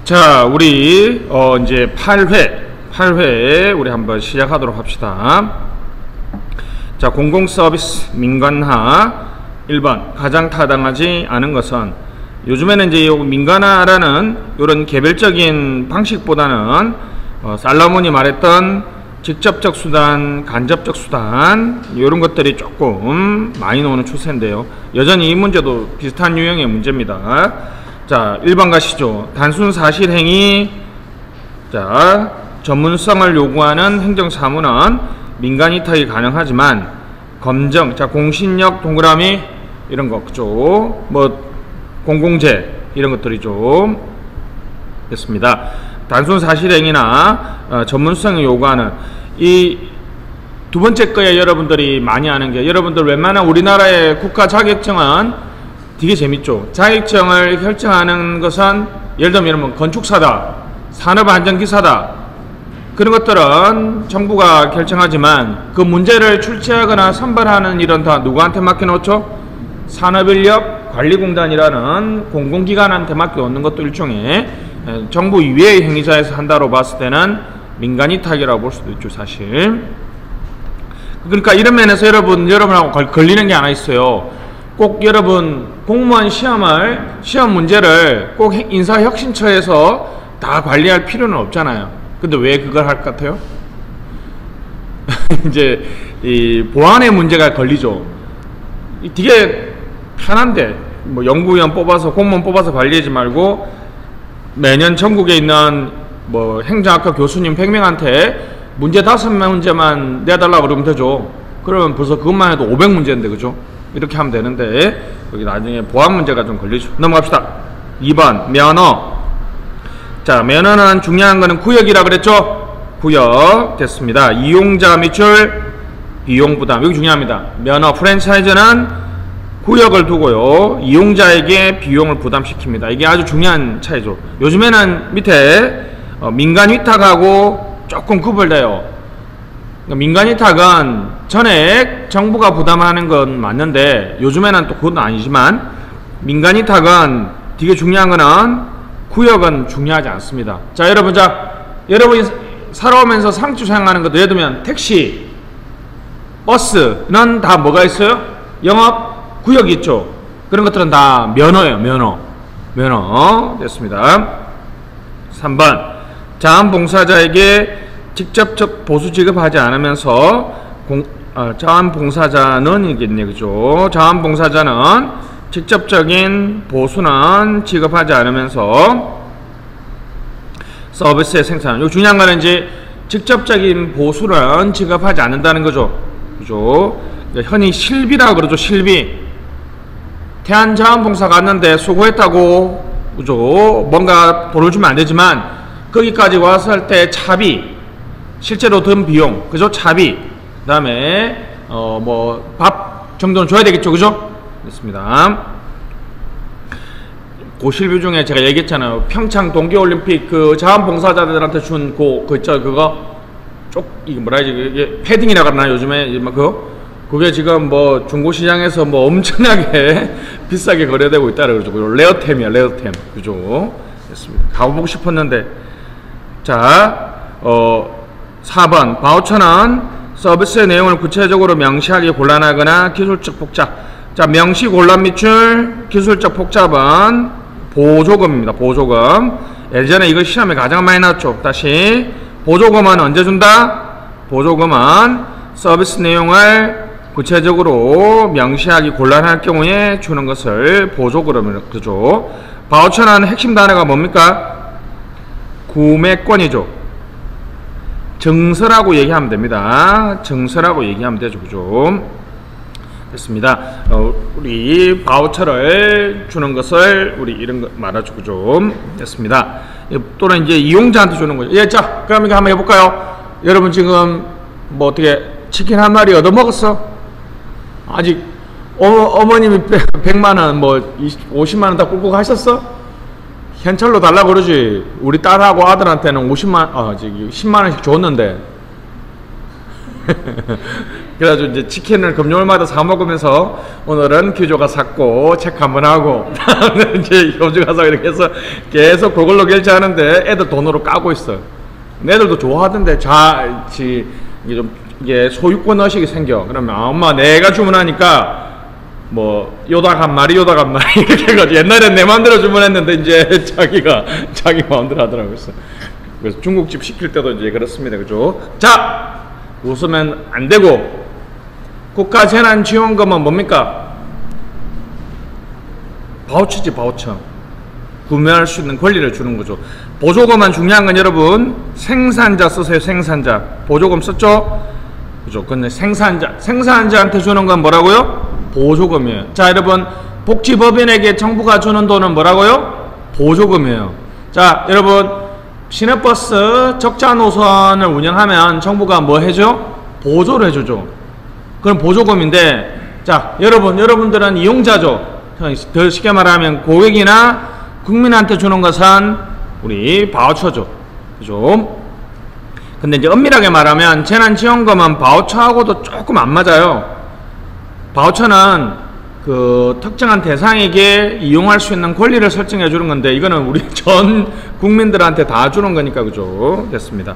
자, 우리 이제 8회 우리 한번 시작하도록 합시다. 자, 공공서비스 민간화 1번 가장 타당하지 않은 것은, 요즘에는 이제 민간화라는 이런 개별적인 방식보다는 살라몬이 말했던 직접적 수단, 간접적 수단, 이런 것들이 조금 많이 나오는 추세인데요. 여전히 이 문제도 비슷한 유형의 문제입니다. 자, 1번 가시죠. 단순 사실행위. 자, 전문성을 요구하는 행정사무는 민간 위탁이 가능하지만 검정, 자, 공신력 동그라미 이런 거 그죠? 뭐 공공재 이런 것들이 좀 됐습니다. 단순 사실행위나 전문성을 요구하는 이 두 번째 거에 여러분들이 많이 아는 게, 여러분들 웬만한 우리나라의 국가 자격증은 되게 재밌죠. 자격증을 결정하는 것은 예를 들면 여러분 건축사다, 산업안전기사다, 그런 것들은 정부가 결정하지만 그 문제를 출제하거나 선발하는 일은 다 누구한테 맡겨놓죠? 산업인력관리공단이라는 공공기관한테 맡겨놓는 것도 일종의 정부 이외의 행위자에서 한다로 봤을 때는 민간위탁이라고 볼 수도 있죠, 사실. 그러니까 이런 면에서 여러분하고 걸리는 게 하나 있어요. 꼭 여러분 공무원 시험 문제를 꼭 인사혁신처에서 다 관리할 필요는 없잖아요. 근데 왜 그걸 할 것 같아요? 이제 이 보안의 문제가 걸리죠. 되게 편한데 뭐 연구위원 뽑아서, 공무원 뽑아서 관리하지 말고 매년 전국에 있는 뭐 행정학과 교수님 100명한테 문제 5문제만 내달라고 그러면 되죠. 그러면 벌써 그것만 해도 500문제인데, 그죠? 이렇게 하면 되는데 여기 나중에 보안 문제가 좀 걸리죠. 넘어갑시다. 2번 면허. 자, 면허는 중요한 거는 구역이라 그랬죠? 구역 됐습니다. 이용자 미출 비용 부담, 여기 중요합니다. 면허 프랜차이즈는 구역을 두고요, 이용자에게 비용을 부담시킵니다. 이게 아주 중요한 차이죠. 요즘에는 밑에 민간 위탁하고 조금 구별돼요. 민간 위탁은 전액 정부가 부담하는 건 맞는데, 요즘에는 또 그건 아니지만 민간 위탁은 되게 중요한 거는 구역은 중요하지 않습니다. 자, 여러분이 살아오면서 상주 사용하는 것도 예를 들면 택시, 버스는 다 뭐가 있어요? 영업 구역이 있죠. 그런 것들은 다 면허예요. 면허 됐습니다. 3번 자원봉사자에게 직접적 보수 지급하지 않으면서 자원봉사자는 이겠네, 그죠? 자원봉사자는 직접적인 보수는 지급하지 않으면서 서비스의 생산, 요 중요한 거는 이제 직접적인 보수는 지급하지 않는다는 거죠. 그죠? 흔히 실비라고 그러죠. 실비. 태안자원봉사 갔는데 수고했다고, 그죠? 뭔가 돈을 주면 안 되지만 거기까지 와서 할 때 차비, 실제로 든 비용, 그죠? 차비. 그 다음에 뭐 밥 정도는 줘야 되겠죠, 그죠? 됐습니다. 고실비 중에 제가 얘기했잖아요. 평창 동계올림픽 그 자원봉사자들한테 준 그거 이게 뭐라 해야지, 이게 패딩이라 그러나 요즘에 그게 지금 뭐 중고시장에서 뭐 엄청나게 비싸게 거래되고 있다고 그러죠. 레어템이야, 레어템. 그죠? 됐습니다. 가보고 싶었는데. 자, 4번 바우처는 서비스의 내용을 구체적으로 명시하기 곤란하거나 기술적 복잡. 자, 명시 곤란 미출, 기술적 복잡은 보조금입니다. 보조금. 예전에 이거 시험에 가장 많이 나왔죠. 다시 보조금은 언제 준다? 보조금은 서비스 내용을 구체적으로 명시하기 곤란할 경우에 주는 것을 보조금이라고 그러죠. 바우처는 핵심 단어가 뭡니까? 구매권이죠. 증서라고 얘기하면 됩니다. 증서라고 얘기하면 되죠. 그죠? 됐습니다. 우리 바우처를 주는 것을 우리 이런 거 말하죠. 그죠? 됐습니다. 또는 이제 이용자한테 주는 거죠. 예, 자, 그럼 이거 한번 해볼까요? 여러분 지금 뭐 어떻게 치킨 한 마리 얻어먹었어? 아직 어머님이 100만원 뭐 50만원 다 꿀꺽 하셨어? 현찰로 달라고 그러지. 우리 딸하고 아들한테는 10만원씩 줬는데 그래가지고 이제 치킨을 금요일마다 사 먹으면서 오늘은 규조가 샀고 체크 한번 하고 다음에 이제 효주 가서 이렇게 해서 계속 그걸로 결제하는데 애들 돈으로 까고 있어요. 애들도 좋아하던데 이게 소유권 의식이 생겨. 그러면 엄마 내가 주문하니까 뭐 요닭 한 마리 이렇게 해가지고 옛날엔 내 마음대로 주문했는데 이제 자기 마음대로 하더라고요. 그래서 중국집 시킬 때도 이제 그렇습니다. 그죠? 자, 웃으면 안 되고. 국가재난지원금은 뭡니까? 바우처지, 바우처. 구매할 수 있는 권리를 주는 거죠. 보조금은 중요한 건 여러분 생산자 쓰세요. 생산자. 보조금 썼죠? 그죠? 근데 생산자한테 주는 건 뭐라고요? 보조금이에요. 자, 여러분 복지법인에게 정부가 주는 돈은 뭐라고요? 보조금이에요. 자, 여러분 시내버스 적자 노선을 운영하면 정부가 뭐 해줘? 보조를 해주죠. 그럼 보조금인데, 자, 여러분들은 이용자죠. 더 쉽게 말하면 고객이나 국민한테 주는 것은 우리 바우처죠. 그죠? 근데 이제 엄밀하게 말하면 재난지원금은 바우처하고도 조금 안 맞아요. 바우처는 그 특정한 대상에게 이용할 수 있는 권리를 설정해 주는 건데, 이거는 우리 전 국민들한테 다 주는 거니까, 그죠? 됐습니다.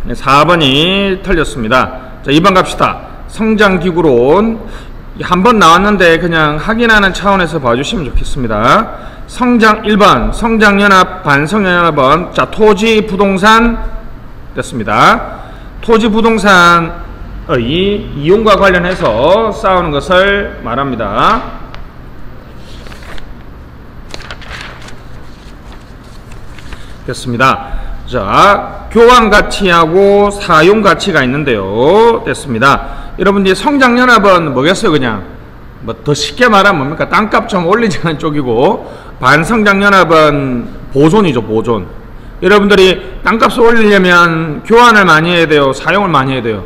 4번이 틀렸습니다. 자, 2번 갑시다. 성장기구론. 한 번 나왔는데 그냥 확인하는 차원에서 봐주시면 좋겠습니다. 1번 성장연합 반성연합은 자, 토지 부동산 됐습니다. 토지 부동산의 이용과 관련해서 싸우는 것을 말합니다. 됐습니다. 자, 교환 가치하고 사용 가치가 있는데요. 됐습니다. 여러분들이 성장연합은 뭐겠어요? 그냥 뭐 더 쉽게 말하면 뭡니까? 땅값 좀 올리자는 쪽이고, 반성장연합은 보존이죠. 보존. 여러분들이 땅값을 올리려면 교환을 많이 해야 돼요? 사용을 많이 해야 돼요?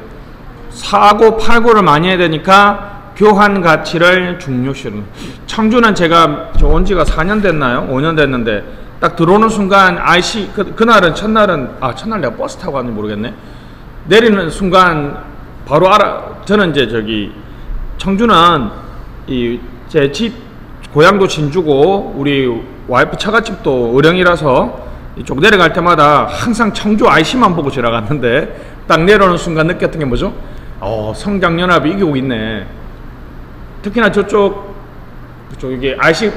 사고 팔고를 많이 해야 되니까 교환 가치를 중요시하는. 청주는 제가 온 지가 4년 됐나요? 5년 됐는데 딱 들어오는 순간 IC 그날은 첫날 내가 버스 타고 왔는지 모르겠네. 내리는 순간 바로 저는 이제 저기 청주는 제 집 고향도 진주고 우리 와이프 처갓집도 의령이라서 이쪽 내려갈 때마다 항상 청주 IC만 보고 지나갔는데 딱 내려오는 순간 느꼈던 게 뭐죠? 성장연합이 이기고 있네. 특히나 저쪽 이게 IC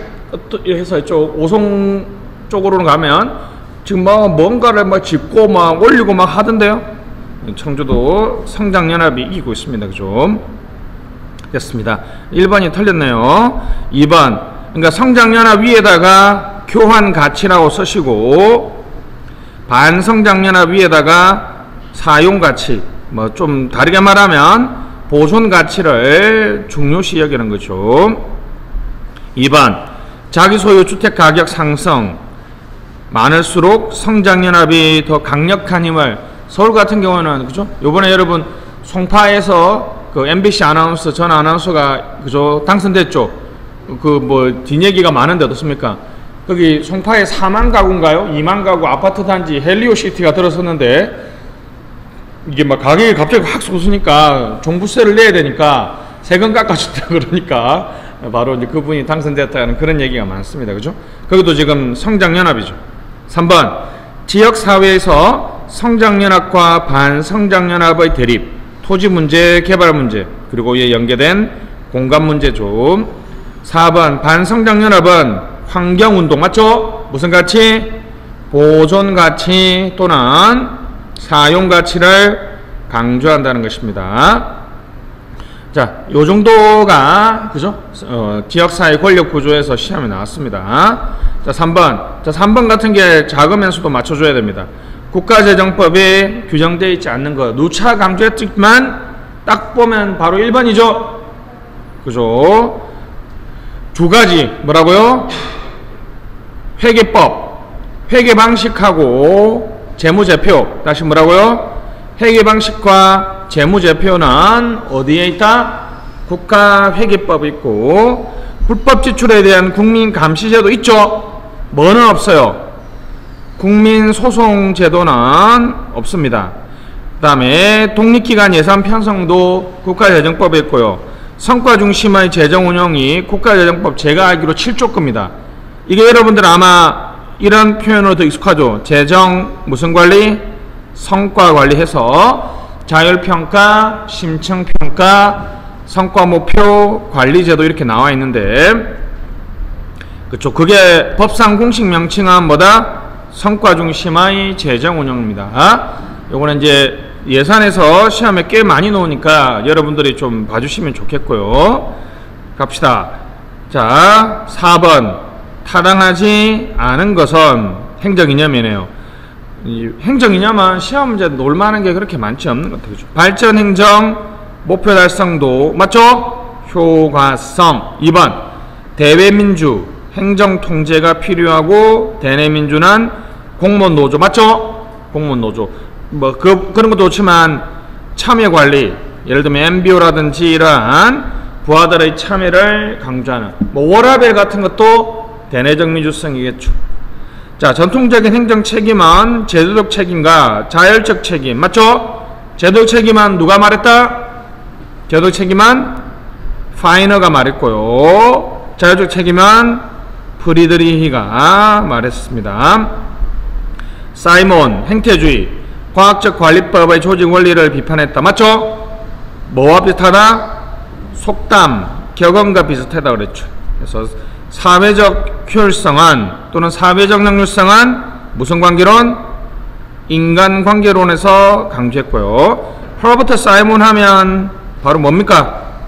해서 이쪽 오송 쪽으로는 가면 지금 막 뭔가를 막 짚고 막 올리고 막 하던데요. 청주도 성장연합이 이기고 있습니다. 그죠? 됐습니다. 1번이 틀렸네요. 2번. 그러니까 성장연합 위에다가 교환 가치라고 쓰시고, 반성장연합 위에다가 사용 가치, 뭐 좀 다르게 말하면 보존 가치를 중요시 여기는 거죠. 2번. 자기 소유 주택 가격 상승 많을수록 성장연합이 더 강력한 힘을. 서울 같은 경우는 그죠? 요번에 여러분 송파에서 그 MBC 아나운서 전 아나운서가 그죠? 당선됐죠. 그 뭐 뒷얘기가 많은데 어떻습니까? 거기 송파에 4만 가구인가요? 2만 가구 아파트 단지 헬리오시티가 들어섰는데 이게 막 가격이 갑자기 확 솟으니까 종부세를 내야 되니까 세금 깎아준다 그러니까 바로 이제 그분이 당선됐다는 그런 얘기가 많습니다. 그죠? 거기도 지금 성장연합이죠. 3번. 지역사회에서 성장연합과 반성장연합의 대립, 토지 문제, 개발 문제, 그리고 이에 연계된 공간 문제죠. 4번. 반성장연합은 환경운동 맞죠? 무슨 가치? 보존 가치 또는 사용 가치를 강조한다는 것입니다. 자, 요 정도가 그죠? 지역사회 권력 구조에서 시험에 나왔습니다. 자, 3번. 자, 3번 같은 게 자금연수도 맞춰줘야 됩니다. 국가재정법에 규정되어 있지 않는 거 누차 강조했지만 딱 보면 바로 1번이죠. 그죠? 두 가지 뭐라고요? 회계법, 회계 방식하고 재무제표. 다시 뭐라고요? 회계 방식과 재무제표는 어디에 있다? 국가회계법이 있고, 불법 지출에 대한 국민감시제도 있죠. 뭐는 없어요? 국민소송제도는 없습니다. 다음에 독립기관 예산 편성도 국가재정법에 있고요. 성과 중심의 재정 운영이 국가재정법 제가 알기로 7조 겁니다. 이게 여러분들 아마 이런 표현으로 더 익숙하죠. 재정 무슨 관리? 성과 관리해서 자율평가, 심층평가, 성과목표, 관리제도 이렇게 나와 있는데, 그쵸. 그게 법상 공식 명칭은 뭐다? 성과 중심의 재정 운영입니다. 요거는 이제 예산에서 시험에 꽤 많이 나오니까 여러분들이 좀 봐주시면 좋겠고요. 갑시다. 자, 4번. 타당하지 않은 것은 행정이념이네요. 행정이념은 시험 문제 놀만한 게 그렇게 많지 않는 것 같아요. 발전 행정, 목표 달성도, 맞죠? 효과성. 2번. 대외민주, 행정 통제가 필요하고, 대내민주는 공무원 노조, 맞죠? 공무원 노조. 뭐, 그런 것도 좋지만, 참여 관리, 예를 들면 MBO라든지 이러한 부하들의 참여를 강조하는, 뭐, 워라밸 같은 것도 대내적 민주성이겠죠. 자, 전통적인 행정 책임은 제도적 책임과 자율적 책임, 맞죠? 제도적 책임은 누가 말했다? 제도적 책임은 파이너가 말했고요. 자율적 책임은 프리드리히가 말했습니다. 사이몬, 행태주의, 과학적 관리법의 조직 원리를 비판했다, 맞죠? 뭐와 비슷하다? 속담, 격언과 비슷하다 그랬죠. 그래서 사회적 효율성은 또는 사회적 능률성은 무슨 관계론? 인간관계론에서 강조했고요. 허버트 사이몬 하면 바로 뭡니까?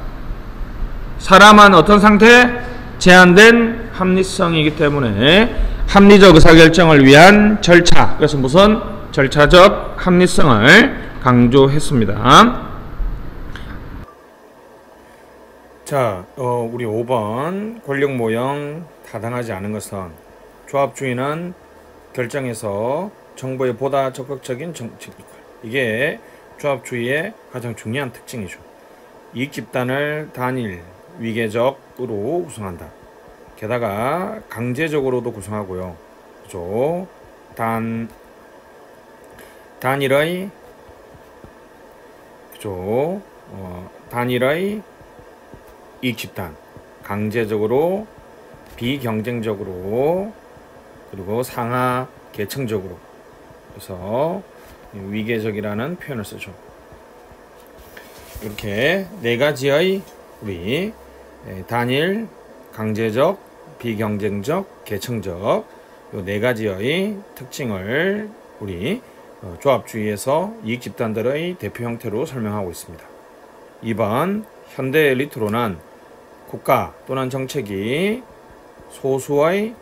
사람은 어떤 상태? 제한된 합리성이기 때문에 합리적 의사결정을 위한 절차, 그래서 무슨 절차적 합리성을 강조했습니다. 자, 우리 5번 권력 모형 타당하지 않은 것은 조합주의는 결정에서 정부의 보다 적극적인 정치 역할, 이게 조합주의의 가장 중요한 특징이죠. 이익 집단을 단일 위계적으로 구성한다. 게다가 강제적으로도 구성하고요. 그죠? 단일의 그죠? 단일의 이익 집단, 강제적으로, 비경쟁적으로, 그리고 상하 계층적으로, 그래서 위계적이라는 표현을 쓰죠. 이렇게 네 가지의 우리 단일, 강제적, 비경쟁적, 계층적, 이 네 가지의 특징을 우리 조합주의에서 이익 집단들의 대표 형태로 설명하고 있습니다. 2번 현대 엘리트로는 국가 또는 정책이 소수의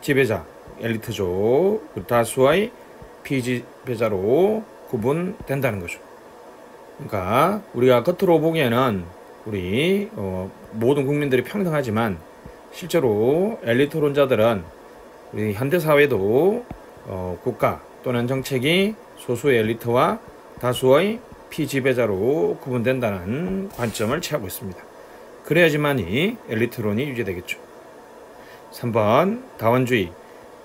지배자, 엘리트죠, 다수의 피지배자로 구분된다는 거죠. 그러니까 우리가 겉으로 보기에는 우리 모든 국민들이 평등하지만 실제로 엘리트론자들은 우리 현대사회도 국가 또는 정책이 소수의 엘리트와 다수의 피지배자로 구분된다는 관점을 취하고 있습니다. 그래야지만이 엘리트론이 유지되겠죠. 3번 다원주의,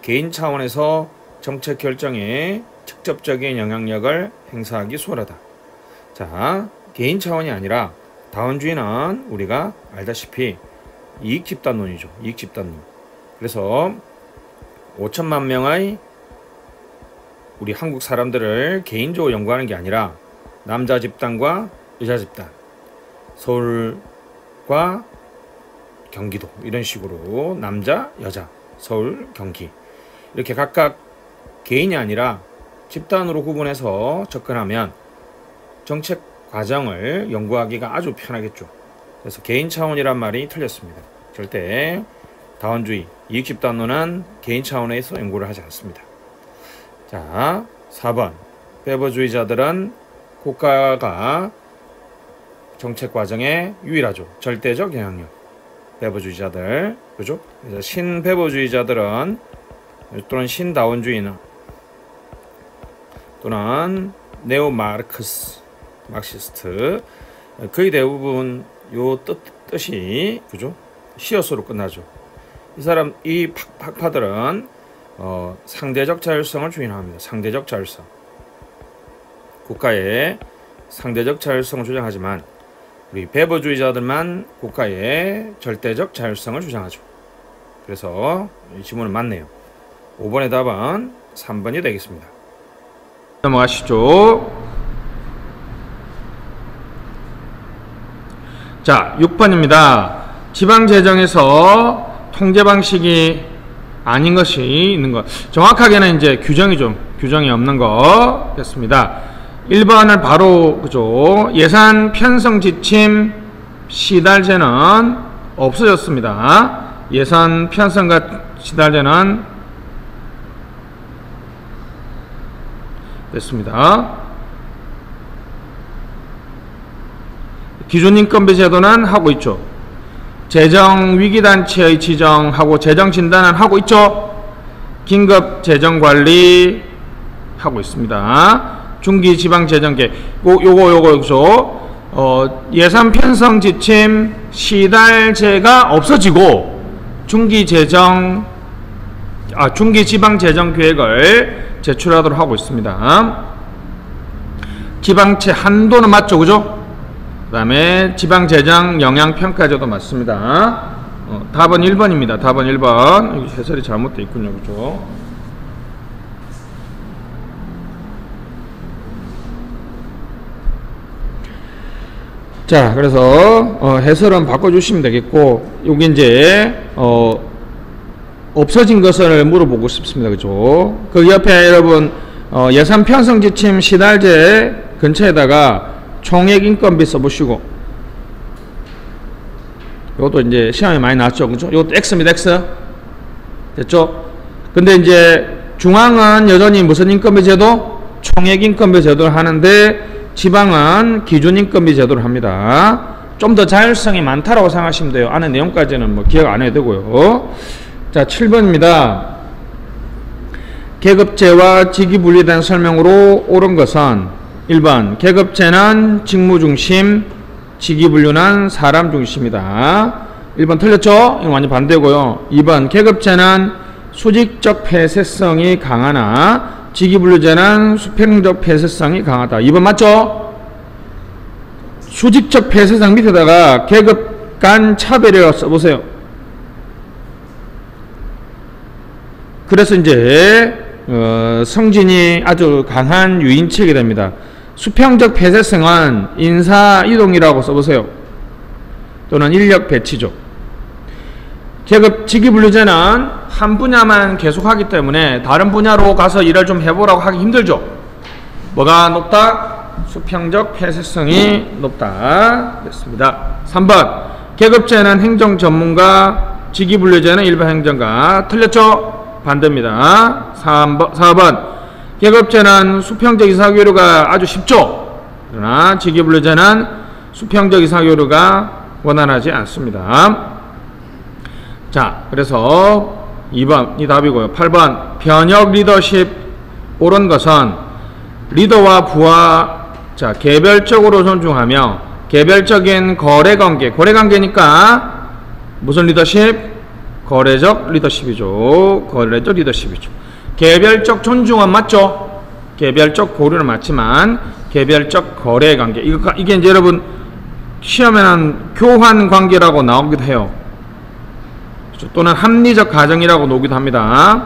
개인 차원에서 정책 결정에 직접적인 영향력을 행사하기 수월하다. 자, 개인 차원이 아니라 다원주의는 우리가 알다시피 이익 집단론이죠. 이익 집단론. 그래서 5천만 명의 우리 한국 사람들을 개인적으로 연구하는 게 아니라 남자 집단과 여자 집단, 서울과 경기도, 이런 식으로 남자, 여자, 서울, 경기, 이렇게 각각 개인이 아니라 집단으로 구분해서 접근하면 정책 과정을 연구하기가 아주 편하겠죠. 그래서 개인 차원이란 말이 틀렸습니다. 절대 다원주의, 이익 집단론은 개인 차원에서 연구를 하지 않습니다. 자, 4번 페버주의자들은 국가가 정책 과정에 유일하죠. 절대적 영향력. 페버주의자들, 그죠? 그래서 신페버주의자들은 또는 신다원주의나 또는 네오 마르크시스트, 거의 대부분 요 뜻이 그죠? 시어스로 끝나죠. 이 학파들은 상대적 자율성을 주장합니다. 상대적 자율성. 국가의 상대적 자율성을 주장하지만 우리 배부주의자들만 국가의 절대적 자율성을 주장하죠. 그래서 이 지문은 맞네요. 5번의 답은 3번이 되겠습니다. 넘어가시죠. 자, 6번입니다. 지방재정에서 통제 방식이 아닌 것이 있는 것. 정확하게는 이제 규정이 없는 거겠습니다. 1번을 바로 그죠. 예산 편성 지침 시달제는 없어졌습니다. 예산 편성과 시달제는 됐습니다. 기준인건비 제도는 하고 있죠. 재정위기단체의 지정하고 재정진단은 하고 있죠. 긴급재정관리 하고 있습니다. 중기지방재정계획 요거 예산 편성 지침 시달제가 없어지고 중기지방재정계획을 제출하도록 하고 있습니다. 지방채 한도는 맞죠, 그죠? 그 다음에 지방재정 영향평가제도 맞습니다. 답은 1번입니다. 답은 1번. 여기 해설이 잘못되어 있군요, 그죠? 자, 그래서 해설은 바꿔주시면 되겠고, 여기 이제 없어진 것을 물어보고 싶습니다, 그죠? 그 옆에 여러분 예산 편성 지침 시달제 근처에다가 총액 인건비 써보시고, 이것도 이제 시험에 많이 나왔죠, 그죠? 이것도 X입니다, X. 됐죠? 근데 이제 중앙은 여전히 무슨 인건비 제도? 총액 인건비 제도를 하는데 지방은 기준 인건비 제도를 합니다. 좀 더 자율성이 많다라고 생각하시면 돼요. 안에 내용까지는 뭐 기억 안 해도 되고요. 자, 7번입니다. 계급제와 직위 분리된 설명으로 옳은 것은 1번 계급제는 직무 중심, 직위 분류는 사람 중심이다. 1번 틀렸죠? 이거 완전 반대고요. 2번 계급제는 수직적 폐쇄성이 강하나 직위분류제는 수평적 폐쇄성이 강하다. 2번 맞죠? 수직적 폐쇄성 밑에다가 계급 간 차별이라고 써보세요. 그래서 이제 성진이 아주 강한 유인책이 됩니다. 수평적 폐쇄성은 인사이동이라고 써보세요. 또는 인력 배치죠. 계급 직위분류제는 한 분야만 계속하기 때문에 다른 분야로 가서 일을 좀 해보라고 하기 힘들죠. 뭐가 높다? 수평적 폐쇄성이 높다. 됐습니다. 3번 계급제는 행정전문가, 직위분류제는 일반 행정가. 틀렸죠? 반대입니다. 4번 계급제는 수평적 이사교류가 아주 쉽죠. 그러나 직위분류제는 수평적 이사교류가 원활하지 않습니다. 자, 그래서 2번이 답이고요. 8번 변혁 리더십 옳은 것은 리더와 부하 개별적으로 존중하며 개별적인 거래관계니까 무슨 리더십? 거래적 리더십이죠. 거래적 리더십이죠. 개별적 존중은 맞죠? 개별적 고려는 맞지만 개별적 거래관계 이게 이제 여러분 시험에는 교환관계라고 나오기도 해요. 또는 합리적 과정이라고 나오기도 합니다.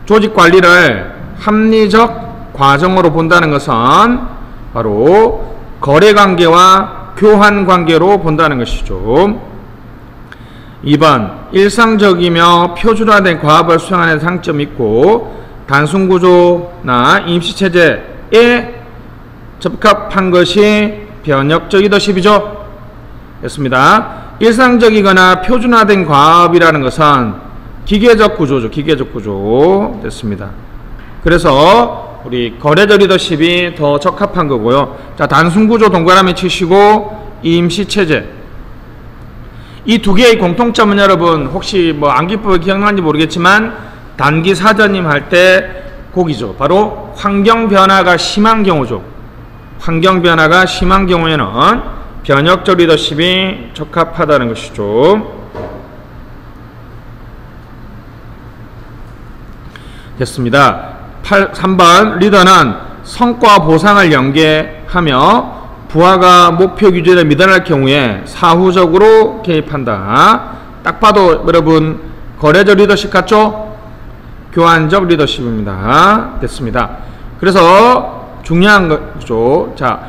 조직관리를 합리적 과정으로 본다는 것은 바로 거래관계와 교환관계로 본다는 것이죠. 2번 일상적이며 표준화된 과업을 수행하는 데 장점이 있고 단순구조나 임시체제에 적합한 것이 변혁적 리더십이죠. 됐습니다. 일상적이거나 표준화된 과업이라는 것은 기계적 구조죠. 기계적 구조. 됐습니다. 그래서 우리 거래적 리더십이 더 적합한 거고요. 자, 단순구조 동그라미 치시고 임시체제. 이 두 개의 공통점은 여러분 혹시 뭐 암기법을 기억나는지 모르겠지만 단기 사전임 할 때 거기죠. 바로 환경 변화가 심한 경우죠. 환경 변화가 심한 경우에는 변혁적 리더십이 적합하다는 것이죠. 됐습니다. 3번 리더는 성과 보상을 연계하며 부하가 목표 규제를 미달할 경우에 사후적으로 개입한다. 딱 봐도 여러분 거래적 리더십 같죠? 교환적 리더십입니다. 됐습니다. 그래서 중요한 거죠. 자,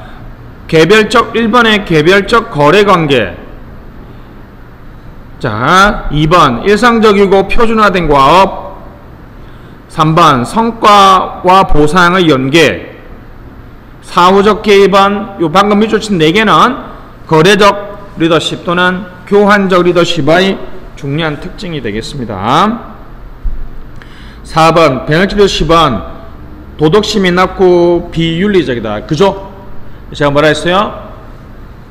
개별적 1번의 개별적 거래관계. 자, 2번 일상적이고 표준화된 과업. 3번 성과와 보상의 연계. 사후적 개입은 요 방금 밑줄 친 4개는 거래적 리더십 또는 교환적 리더십의 중요한 특징이 되겠습니다. 4번 배너지 리더십은 도덕심이 낮고 비윤리적이다. 그죠? 제가 뭐라 했어요?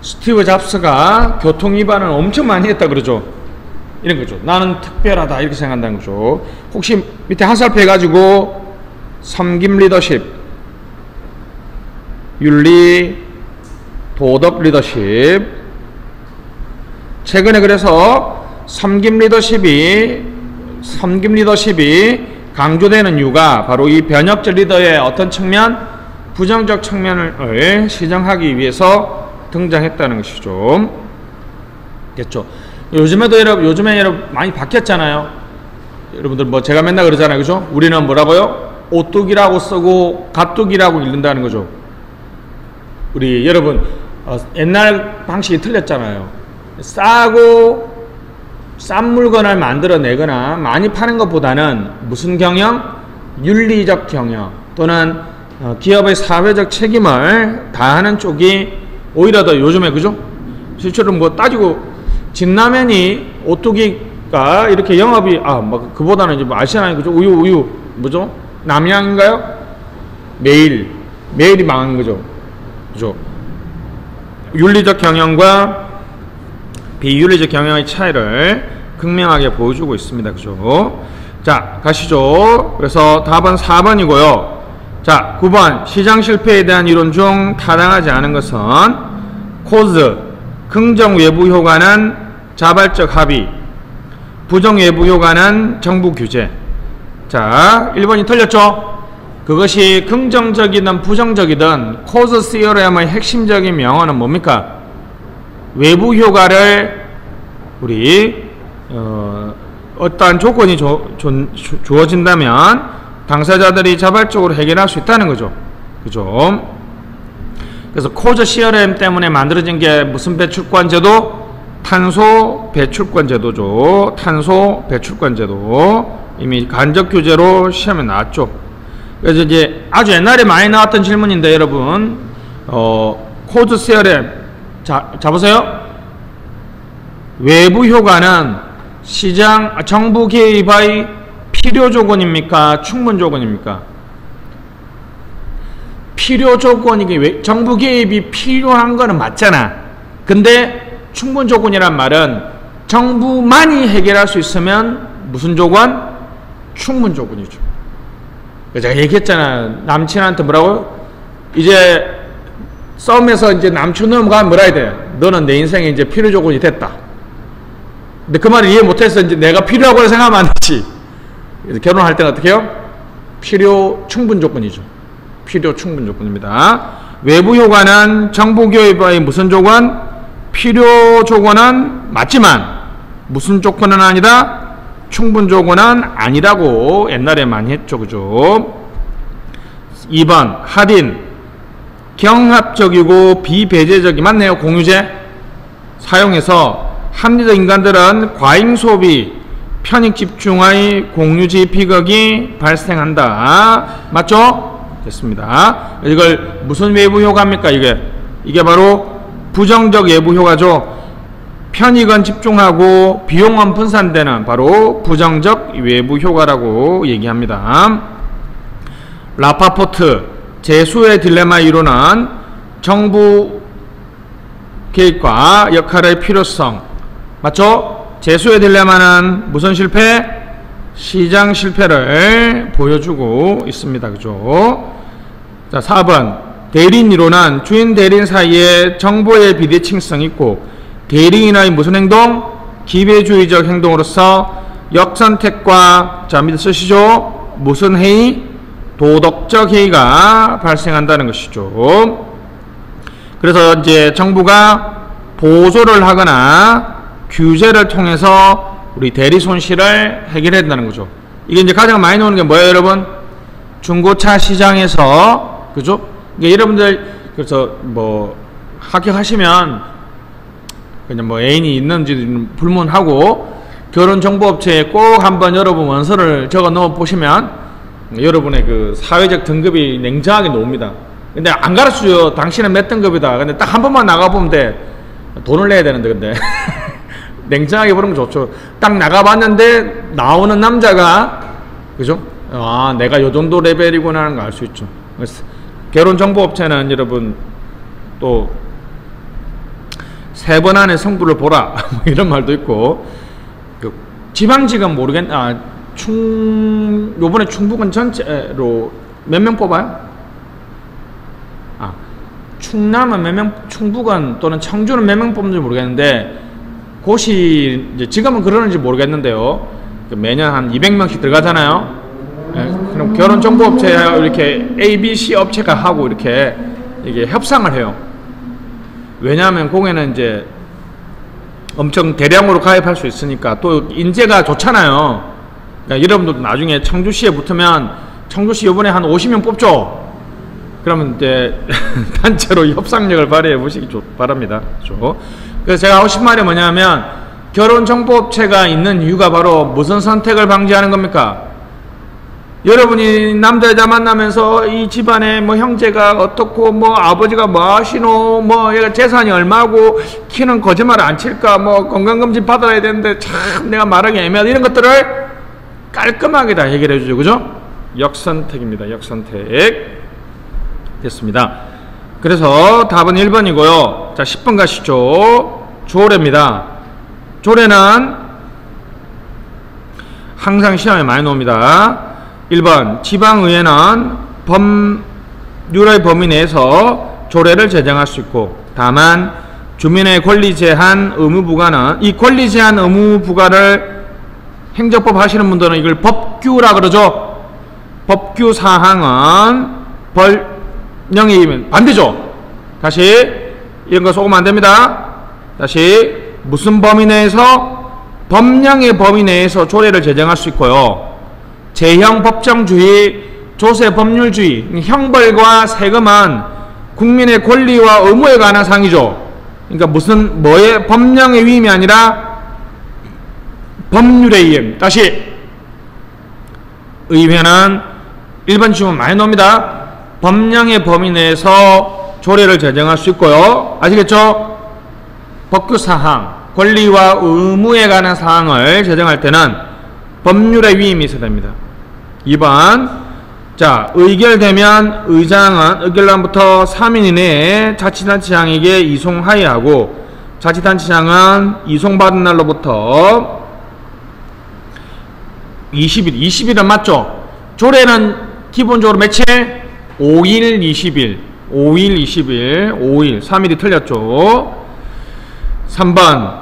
스티브 잡스가 교통 위반을 엄청 많이 했다 그러죠. 이런 거죠. 나는 특별하다 이렇게 생각한다는 거죠. 혹시 밑에 하살표 해가지고 섬김 리더십, 윤리, 도덕 리더십. 최근에 그래서 섬김 리더십이 강조되는 이유가 바로 이 변혁적 리더의 어떤 측면, 부정적 측면을 시정하기 위해서 등장했다는 것이죠. 됐죠? 요즘에 여러분 많이 바뀌었잖아요. 여러분들 뭐 제가 맨날 그러잖아요. 그죠? 우리는 뭐라고요? 오뚝이라고 쓰고 가뚝이라고 읽는다는 거죠. 우리 여러분 옛날 방식이 틀렸잖아요. 싸고 싼 물건을 만들어내거나 많이 파는 것보다는 무슨 경영? 윤리적 경영 또는 기업의 사회적 책임을 다하는 쪽이 오히려 더 요즘에 그죠? 실제로 뭐 따지고 진라면이 오뚜기가 이렇게 영업이 뭐 그보다는 이제 뭐 아시아나요 그죠? 우유 뭐죠? 남양인가요? 메일이 망한 거죠. 그죠? 윤리적 경영과 비윤리적 경영의 차이를 극명하게 보여주고 있습니다. 그죠? 자, 가시죠. 그래서 답은 4번이고요. 자, 9번 시장 실패에 대한 이론 중 타당하지 않은 것은 코즈, 긍정 외부 효과는 자발적 합의, 부정 외부 효과는 정부 규제. 자, 1번이 틀렸죠? 그것이 긍정적이든 부정적이든 코즈 시어렘의 핵심적인 명언은 뭡니까? 외부 효과를 우리 어떠한 조건이 주어진다면 당사자들이 자발적으로 해결할 수 있다는 거죠. 그죠? 그래서 코즈 CRM 때문에 만들어진 게 무슨 배출권 제도? 탄소 배출권 제도죠. 탄소 배출권 제도. 이미 간접 규제로 시험에 나왔죠. 그래서 이제 아주 옛날에 많이 나왔던 질문인데 여러분, 코즈 CRM 자 보세요. 외부 효과는 정부 개입의 필요 조건입니까? 충분 조건입니까? 필요 조건이기 정부 개입이 필요한 거는 맞잖아. 근데 충분 조건이란 말은 정부만이 해결할 수 있으면 무슨 조건? 충분 조건이죠. 제가 얘기했잖아. 남친한테 뭐라고요? 이제 싸움에서 이제 남친 넘어가면 뭐라 해야 돼? 너는 내 인생에 이제 필요 조건이 됐다. 근데 그 말을 이해 못해서 이제 내가 필요하고 생각하면 안 되지. 그래서 결혼할 때는 어떻게 해요? 필요 충분 조건이죠. 필요 충분 조건입니다. 외부 효과는 정부 교육의 무슨 조건? 필요 조건은 맞지만 무슨 조건은 아니다? 충분 조건은 아니라고 옛날에 많이 했죠. 그죠? 2번 할인 경합적이고 비배제적이 맞네요. 공유제 사용해서 합리적 인간들은 과잉 소비 편익 집중의 공유지 비극이 발생한다. 맞죠? 됐습니다. 이걸 무슨 외부 효과입니까? 이게 바로 부정적 외부 효과죠. 편익은 집중하고 비용은 분산되는 바로 부정적 외부 효과라고 얘기합니다. 라파포트 재수의 딜레마 이론은 정부 개입과 역할의 필요성 맞죠? 재수의 딜레마는 무슨 실패? 시장 실패를 보여주고 있습니다. 그죠? 자, 4번 대리인 이론은 주인 대리인 사이에 정보의 비대칭성이 있고 대리인의 무슨 행동? 기회주의적 행동으로서 역선택과 자 밑에 쓰시죠? 무슨 회의? 도덕적 해이가 발생한다는 것이죠. 그래서 이제 정부가 보조를 하거나 규제를 통해서 우리 대리 손실을 해결해야 된다는 거죠. 이게 이제 가장 많이 나오는 게 뭐예요, 여러분? 중고차 시장에서, 그죠? 이게 여러분들, 그래서 뭐, 합격하시면, 그냥 뭐 애인이 있는지 불문하고, 결혼정보업체에 꼭 한번 여러분 원서를 적어 넣어 보시면, 여러분의 그 사회적 등급이 냉정하게 나옵니다. 근데 안 가르쳐줘요. 당신은 몇 등급이다. 근데 딱 한 번만 나가보면 돼. 돈을 내야 되는데, 근데. 냉정하게 보는 거 좋죠. 딱 나가봤는데, 나오는 남자가, 그죠? 아, 내가 요 정도 레벨이구나 하는 거 알 수 있죠. 결혼정보업체는 여러분, 또, 3번 안에 성부를 보라. 이런 말도 있고, 그 지방직은 요번에 충북은 전체로 몇 명 뽑아요? 충남은 몇 명, 충북은 또는 청주는 몇 명 뽑는지 모르겠는데, 곳이, 이제 지금은 그러는지 모르겠는데요. 매년 한 200명씩 들어가잖아요. 그럼 결혼정보업체 이렇게 A, B, C 업체가 하고 이렇게 이게 협상을 해요. 왜냐하면 거기는 이제 엄청 대량으로 가입할 수 있으니까 또 인재가 좋잖아요. 그러니까 여러분들도 나중에 청주시에 붙으면 청주시 이번에 한 50명 뽑죠. 그러면 이제 단체로 협상력을 발휘해 보시기 바랍니다. 그렇죠? 그래서 제가 하고 싶은 말이 뭐냐면 결혼정보업체가 있는 이유가 바로 무슨 선택을 방지하는 겁니까? 여러분이 남자 여자 만나면서 이 집안에 뭐 형제가 어떻고 뭐 아버지가 뭐 하시노 뭐 얘가 재산이 얼마고 키는 거짓말 안 칠까 뭐 건강검진 받아야 되는데 참 내가 말하기 애매하다 이런 것들을 깔끔하게 다 해결해 주죠. 그죠? 역선택입니다. 역선택 됐습니다. 그래서 답은 1번이고요. 자 10번 가시죠. 조례입니다. 조례는 항상 시험에 많이 나옵니다. 1번 지방의회는 법률의 범위 내에서 조례를 제정할 수 있고 다만 주민의 권리 제한 의무 부과는 이 권리 제한 의무 부과를 행정법 하시는 분들은 이걸 법규라 그러죠. 법규 사항은 벌령에 의하면 반대죠. 다시 이런 거 속으면 안 됩니다. 다시 무슨 범위 내에서 법령의 범위 내에서 조례를 제정할 수 있고요. 제형 법정주의, 조세 법률주의, 형벌과 세금은 국민의 권리와 의무에 관한 사항이죠. 그러니까 무슨 뭐의 법령의 위임이 아니라 법률의 위임. 다시 의회는 1번 질문 많이 나옵니다. 법령의 범위 내에서 조례를 제정할 수 있고요. 아시겠죠? 법규 사항, 권리와 의무에 관한 사항을 제정할 때는 법률의 위임이 있어야 됩니다. 2번 자 의결되면 의장은 의결날부터 3일 이내에 자치단체장에게 이송하여야 하고 자치단체장은 이송받은 날로부터 20일은 맞죠? 조례는 기본적으로 며칠? 5일 20일 5일 20일 5일 3일이 틀렸죠. 3번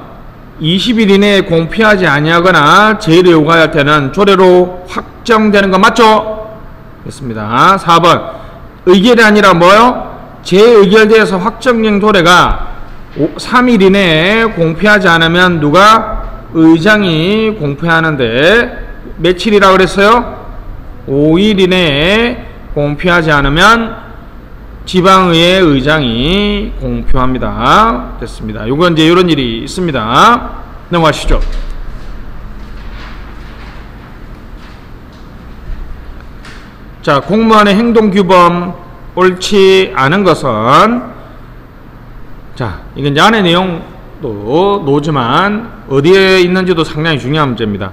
20일 이내에 공피하지 아니하거나 제의를 요구할 때는 조례로 확정되는 거 맞죠? 됐습니다. 4번 의결이 아니라 뭐요? 재의결돼서 확정된 조례가 3일 이내에 공피하지 않으면 누가? 의장이 공피하는데 며칠이라고 그랬어요? 5일 이내에 공피하지 않으면 지방의회 의장이 공표합니다. 됐습니다. 요건 이제 이런 일이 있습니다. 넘어가시죠. 자, 공무원의 행동규범 옳지 않은 것은 자, 이건 이제 안의 내용도 노지만 어디에 있는지도 상당히 중요한 문제입니다.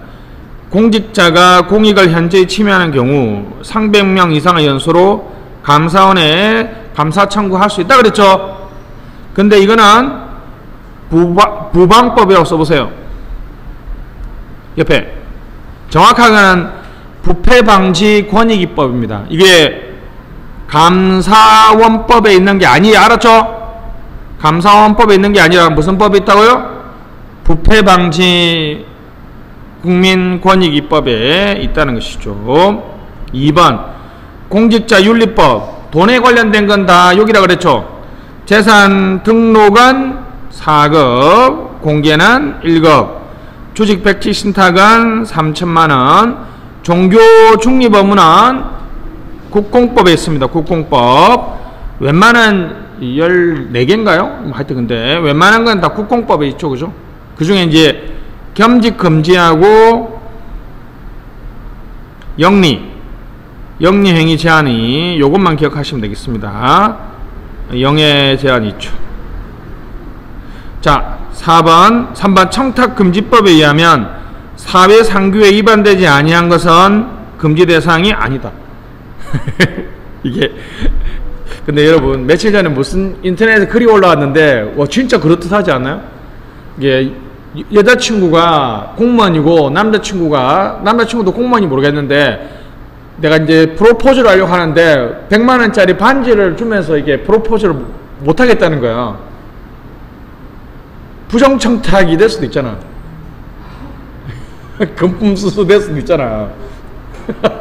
공직자가 공익을 현저히 침해하는 경우 상백명 이상의 연수로 감사원에 감사 청구할 수 있다 그랬죠. 근데 이거는 부방법이라고 써보세요. 옆에 정확하게는 부패방지권익위법입니다. 이게 감사원법에 있는 게 아니에요. 알았죠? 감사원법에 있는 게 아니라 무슨 법이 있다고요? 부패방지 국민권익위법에 있다는 것이죠. 2번 공직자윤리법, 돈에 관련된 건 다 여기라 그랬죠. 재산 등록은 4급, 공개는 1급, 조직 백지 신탁은 3천만원, 종교 중립 의무는 국공법에 있습니다. 국공법. 웬만한 14개인가요? 하여튼 근데 웬만한 건 다 국공법에 있죠. 그죠? 그 중에 이제 겸직 금지하고 영리행위 제한이 요것만 기억하시면 되겠습니다. 영예 제한이 있죠. 자, 3번 청탁금지법에 의하면 사회상규에 위반되지 아니한 것은 금지 대상이 아니다. 이게 근데 여러분 며칠 전에 무슨 인터넷에 글이 올라왔는데 진짜 그렇듯하지 않나요? 이게 여자친구가 공무원이고 남자친구도 공무원이 모르겠는데 내가 이제 프로포즈를 하려고 하는데 100만원짜리 반지를 주면서 이게 프로포즈를 못하겠다는 거야. 부정청탁이 될 수도 있잖아. 금품수수 될 수도 있잖아.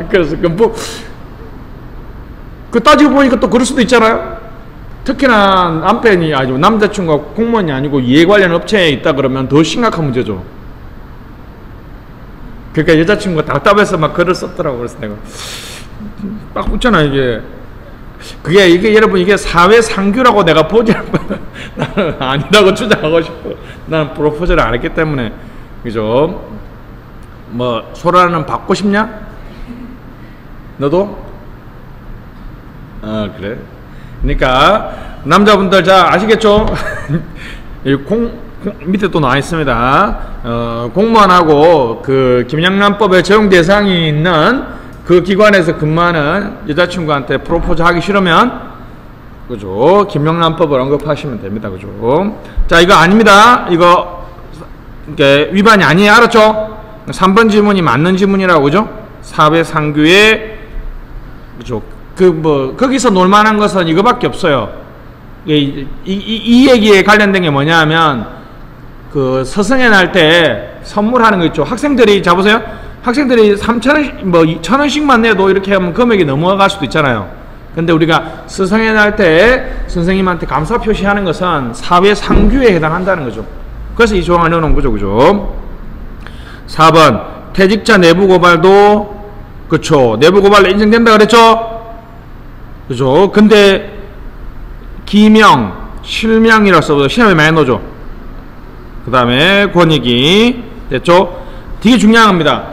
그래서 금품 따지고 보니까 또 그럴 수도 있잖아요. 특히나 남편이 아니고 남자친구가 공무원이 아니고 이해 관련 업체에 있다 그러면 더 심각한 문제죠. 그러니까 여자친구가 답답해서 막 글을 썼더라고. 그래서 내가 막 웃잖아. 이게 여러분 이게 사회상규라고 내가 보지 나는 아니라고 주장하고 싶어. 나는 프로포즈를 안 했기 때문에. 그죠? 뭐 소라는 받고 싶냐? 너도? 그래. 그러니까 남자분들 자 아시겠죠? 밑에 또 나와 있습니다. 공무원하고 그 김영란법에 적용 대상이 있는 그 기관에서 근무하는 여자친구한테 프로포즈 하기 싫으면 그죠? 김영란법을 언급하시면 됩니다. 그죠? 자, 이거 아닙니다. 이거 위반이 아니에요. 알았죠? 3번 질문이 맞는 질문이라고. 그죠? 사회상규에 그죠? 거기서 놀만한 것은 이거밖에 없어요. 이 얘기에 관련된 게 뭐냐 하면, 서성에 날 때 선물하는 거 있죠. 학생들이, 자보세요. 학생들이 3,000원씩, 1,000원씩만 내도 이렇게 하면 금액이 넘어갈 수도 있잖아요. 근데 우리가 서성에 날 때 선생님한테 감사 표시하는 것은 사회상규에 해당한다는 거죠. 그래서 이 조항을 넣어놓은 거죠. 그죠? 4번, 퇴직자 내부 고발도, 그쵸. 내부 고발로 인정된다 그랬죠? 그죠? 근데 기명, 실명이라고 써서 시험에 많이 넣어줘. 그 다음에 권익위 됐죠? 되게 중요한 겁니다.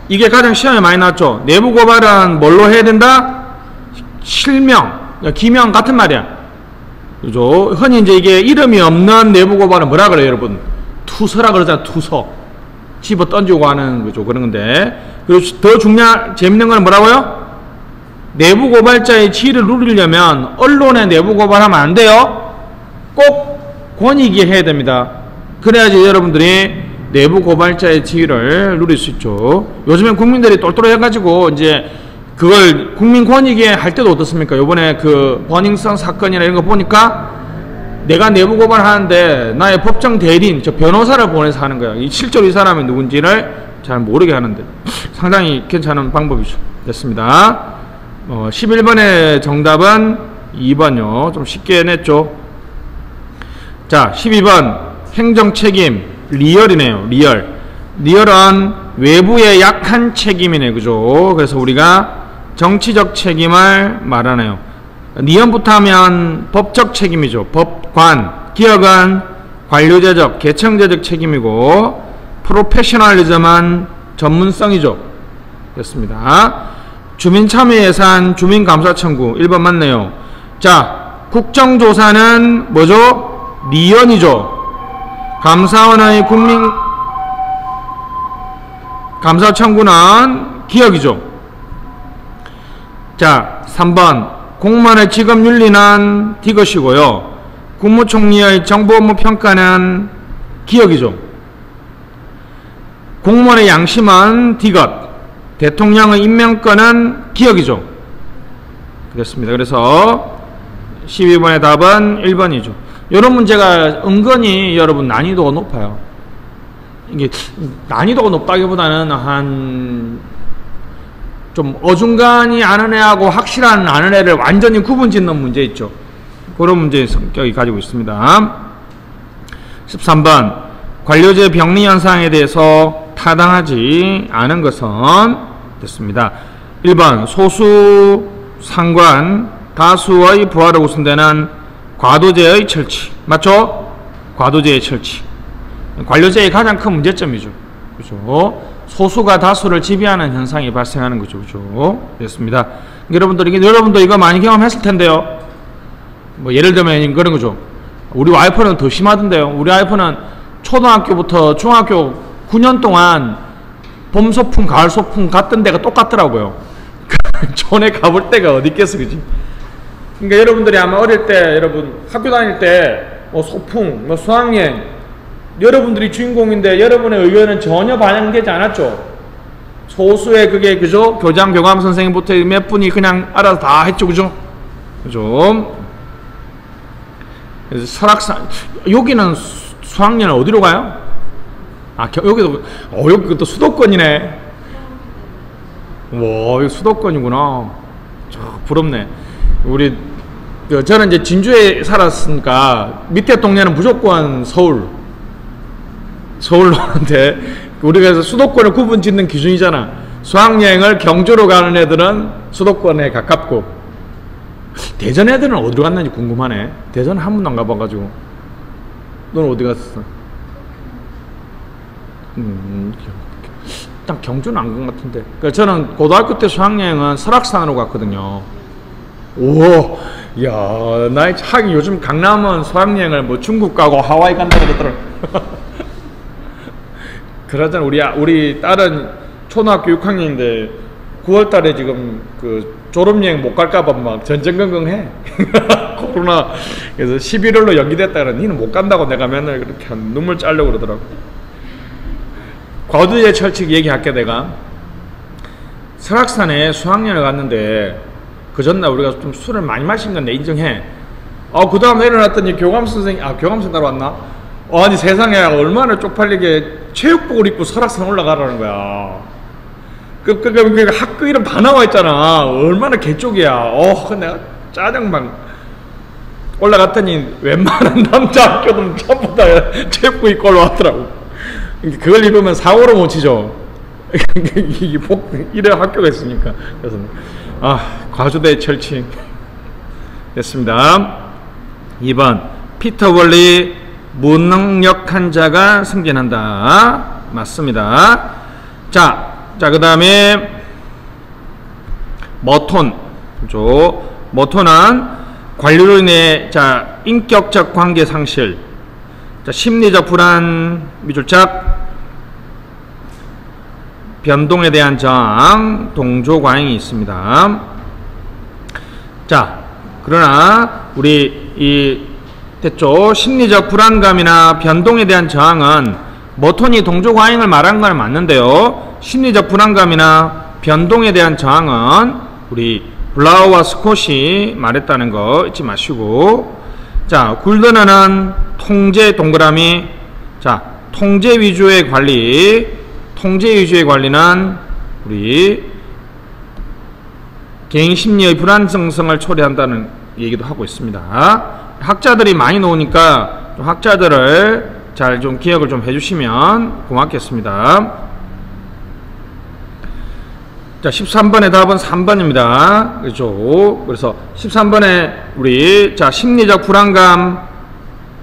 이게 가장 시험에 많이 나왔죠. 내부 고발은 뭘로 해야 된다? 실명, 기명 같은 말이야. 그죠? 흔히 이제 이게 이름이 없는 내부 고발은 뭐라 그래요, 여러분? 투서라 그러잖아. 투서. 집어 던지고 하는 거죠. 그런 건데. 그리고 더 재밌는 거는 뭐라고요? 내부 고발자의 지위를 누리려면 언론에 내부 고발하면 안 돼요. 꼭 권익위 해야 됩니다. 그래야지 여러분들이 내부 고발자의 지위를 누릴 수 있죠. 요즘엔 국민들이 똘똘해가지고 이제 그걸 국민 권익위 할 때도 어떻습니까? 요번에 그 버닝썬 사건이나 이런 거 보니까 내가 내부 고발하는데 나의 법정 대리인, 저 변호사를 보내서 하는 거야. 실제로 이 사람이 누군지를 잘 모르게 하는데 상당히 괜찮은 방법이죠. 됐습니다. 11번의 정답은 2번요. 좀 쉽게 냈죠. 자, 12번 행정책임 리얼이네요. 리얼은 외부의 약한 책임이네. 그죠? 그래서 우리가 정치적 책임을 말하네요. 니언부터 하면 법적 책임이죠. 법관. 기업은 관료제적, 계층제적 책임이고 프로페셔널리즘은 전문성이죠. 됐습니다. 주민참여예산, 주민감사 청구 1번 맞네요. 자, 국정조사는 뭐죠? 리언이죠. 감사원의 감사 청구는 기억이죠. 자, 3번 공무원의 직업윤리는 디귿이고요. 국무총리의 정보업무 평가는 기억이죠. 공무원의 양심은 디귿. 대통령의 임명권은 기억이죠. 그렇습니다. 그래서 12번의 답은 1번이죠. 이런 문제가 은근히 여러분 난이도가 높아요. 이게 난이도가 높다기보다는 한 좀 어중간히 아는 애하고 확실한 아는 애를 완전히 구분짓는 문제 있죠. 그런 문제의 성격이 가지고 있습니다. 13번 관료제 병리 현상에 대해서 타당하지 않은 것은 됐습니다. 1번 소수 상관 다수의 부활을 우선되는 과도제의 철치. 맞죠? 과도제의 철치. 관료제의 가장 큰 문제점이죠. 그죠? 소수가 다수를 지배하는 현상이 발생하는 거죠. 그죠? 됐습니다. 여러분도 이거 많이 경험했을 텐데요. 뭐 예를 들면 그런 거죠. 우리 와이프는 더 심하던데요. 우리 와이프는 초등학교부터 중학교 9년 동안 봄 소풍, 가을 소풍 갔던 데가 똑같더라고요. 전에 가볼 때가 어디 있겠어, 그지? 그러니까 여러분들이 아마 어릴 때, 여러분 학교 다닐 때 뭐 소풍, 뭐 수학여행, 여러분들이 주인공인데 여러분의 의견은 전혀 반영되지 않았죠. 소수의 그게 그죠? 교장, 교감 선생님부터 몇 분이 그냥 알아서 다 했죠, 그죠? 그죠? 그래서 설악산 여기는 수학여행 어디로 가요? 아 여기도 여기 또 수도권이네. 와 여기 수도권이구나. 부럽네. 우리 저는 이제 진주에 살았으니까 밑에 동네는 무조건 서울로 하는데 우리가 그래서 수도권을 구분짓는 기준이잖아. 수학여행을 경주로 가는 애들은 수도권에 가깝고 대전 애들은 어디로 갔는지 궁금하네. 대전 한 번도 안 가봐가지고. 너는 어디 갔었어? 일단 경주는 안 간 것 같은데. 그러니까 저는 고등학교 때 수학여행은 설악산으로 갔거든요. 오, 야, 나 하긴 요즘 강남은 수학여행을 뭐 중국 가고 하와이 간다 그러더라고. 그러잖아. 우리 딸은 초등학교 6학년인데 9월달에 지금 그 졸업여행 못 갈까봐 막 전전긍긍해. 코로나. 그래서 11월로 연기됐다 그러니 니는 못 간다고 내가 맨날 그렇게 눈물 짜려고 그러더라고. 과도제 철칙 얘기할게. 내가 설악산에 수학여행을 갔는데 그 전날 우리가 좀 술을 많이 마신 건 내 인정해. 그 다음에 일어났더니 교감 선생님 따로 왔나? 아니 세상에 얼마나 쪽팔리게 체육복을 입고 설악산 올라가라는 거야. 그 학교 이름 다 나와 있잖아. 얼마나 개쪽이야. 내가 짜증만. 올라갔더니 웬만한 남자 학교는 전부 다 체육복 입고 올라왔더라고. 그걸 입으면 사고를 못 치죠. 이런 학교가 있으니까. 그래서 과주대 철칙 됐습니다. 2번 피터 원리 무능력한 자가 승진한다. 맞습니다. 자 그 다음에 머톤. 그죠? 머톤은 관료로 인해 인격적 관계 상실, 심리적 불안, 미줄짝, 변동에 대한 저항, 동조 과잉이 있습니다. 그러나 우리 됐죠? 심리적 불안감이나 변동에 대한 저항은 머톤이 동조 과잉을 말한 건 맞는데요. 심리적 불안감이나 변동에 대한 저항은 우리 블라우와 스콧이 말했다는 거 잊지 마시고. 굴더너는 통제 동그라미. 통제 위주의 관리. 통제 위주의 관리는 우리 개인 심리의 불안정성을 초래한다는 얘기도 하고 있습니다. 학자들이 많이 나오니까 학자들을 잘 좀 기억을 좀 해주시면 고맙겠습니다. 13번의 답은 3번입니다. 그렇죠? 그래서 13번에 우리 심리적 불안감,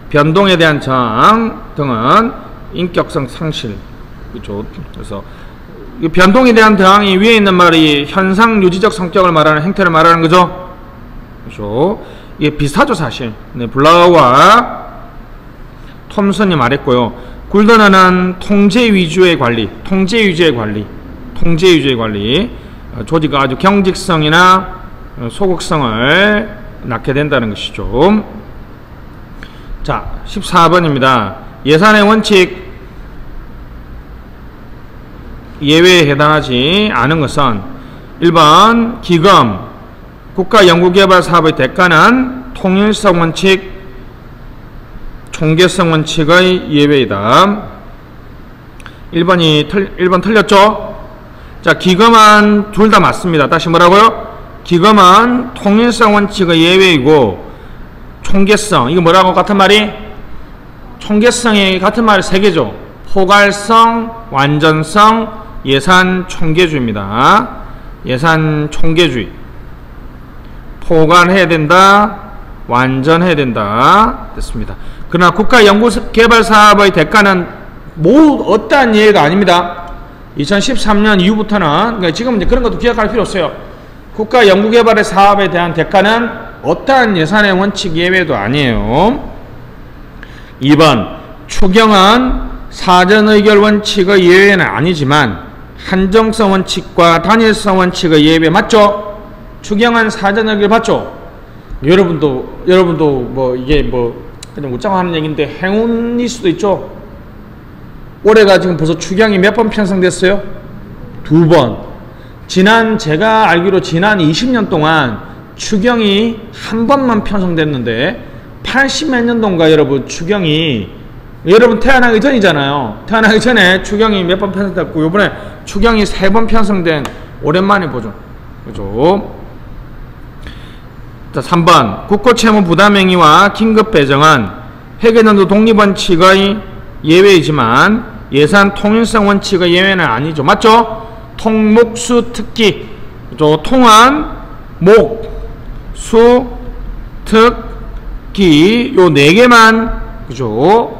변동에 대한 저항 등은 인격성 상실. 그렇죠? 그래서 이 변동에 대한 저항이 위에 있는 말이 현상 유지적 성격을 말하는 행태를 말하는 거죠. 그렇죠? 이게 비슷하죠, 사실. 네, 블라우와 톰슨이 말했고요. 굴더너는 통제 위주의 관리. 조직의 아주 경직성이나 소극성을 낳게 된다는 것이죠. 14번입니다. 예산의 원칙 예외에 해당하지 않은 것은 1번 기금, 국가연구개발 사업의 대가는 통일성 원칙, 총계성 원칙의 예외이다. 1번 틀렸죠? 자, 기금은 둘 다 맞습니다. 다시 뭐라고요? 기금은 통일성 원칙의 예외이고 총계성, 이거 뭐라고 같은 말이? 총계성이 같은 말이 세 개죠. 포괄성, 완전성, 예산 총계주의입니다. 예산 총계주의. 포괄해야 된다, 완전해야 된다. 됐습니다. 그러나 국가 연구개발 사업의 대가는 어떠한 예외가 아닙니다. 2013년 이후부터는, 그러니까 지금 이제 그런 것도 기억할 필요 없어요. 국가 연구개발의 사업에 대한 대가는 어떠한 예산의 원칙 예외도 아니에요. 2번, 추경은 사전 의결 원칙의 예외는 아니지만 한정성 원칙과 단일성 원칙의 예외 맞죠? 추경은 사전 의결 맞죠? 여러분도 뭐 이게 뭐 그냥 웃자고 하는 얘기인데 행운일 수도 있죠. 올해가 지금 벌써 추경이 몇 번 편성됐어요? 2번. 제가 알기로 지난 20년 동안 추경이 한 번만 편성됐는데 80몇 년도인가 여러분 추경이, 여러분 태어나기 전이잖아요. 태어나기 전에 추경이 몇 번 편성됐고 이번에 추경이 3번 편성된, 오랜만에 보죠. 그죠? 자, 3번. 국고채무 부담행위와 긴급 배정은 회계연도 독립원칙의 예외이지만 예산 통일성 원칙의 예외는 아니죠. 맞죠? 통, 수, 특기. 그죠? 통은 목, 수, 특, 기, 요 4개만, 그죠?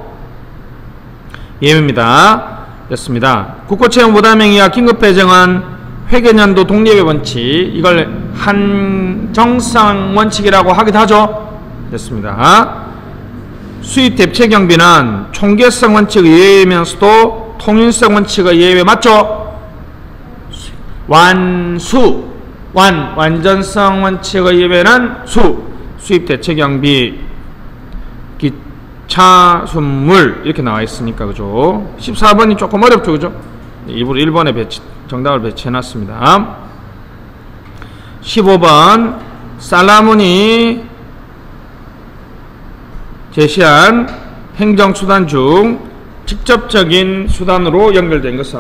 예외입니다. 됐습니다. 국고채무 부담행위와 긴급 배정은 회계연도 독립의 원칙, 이걸 한정성 원칙이라고 하기도 하죠. 됐습니다. 수입 대체 경비는 총계성 원칙의 예외이면서도 통일성 원칙의 예외 맞죠? 완전성 원칙의 예외는 수입 대체 경비, 기차 순물 이렇게 나와 있으니까 그죠? 14번이 조금 어렵죠, 그죠? 일부러 1번에 정답을 배치해 놨습니다. 15번 살라문이 제시한 행정수단 중 직접적인 수단으로 연결된 것은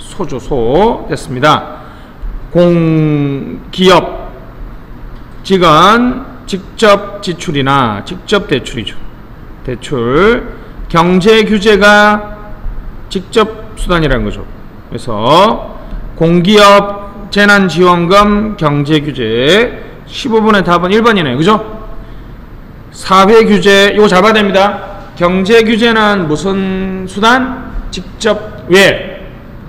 공직대경제소주소 됐습니다. 공기업 직은 직접 지출이나 직접 대출이죠. 대출. 경제규제가 직접 수단이라는 거죠. 그래서 공기업 재난지원금 경제규제. 15번의 답은 1번이네요. 그죠? 사회규제 이거 잡아야 됩니다. 경제규제는 무슨 수단? 직접. 왜?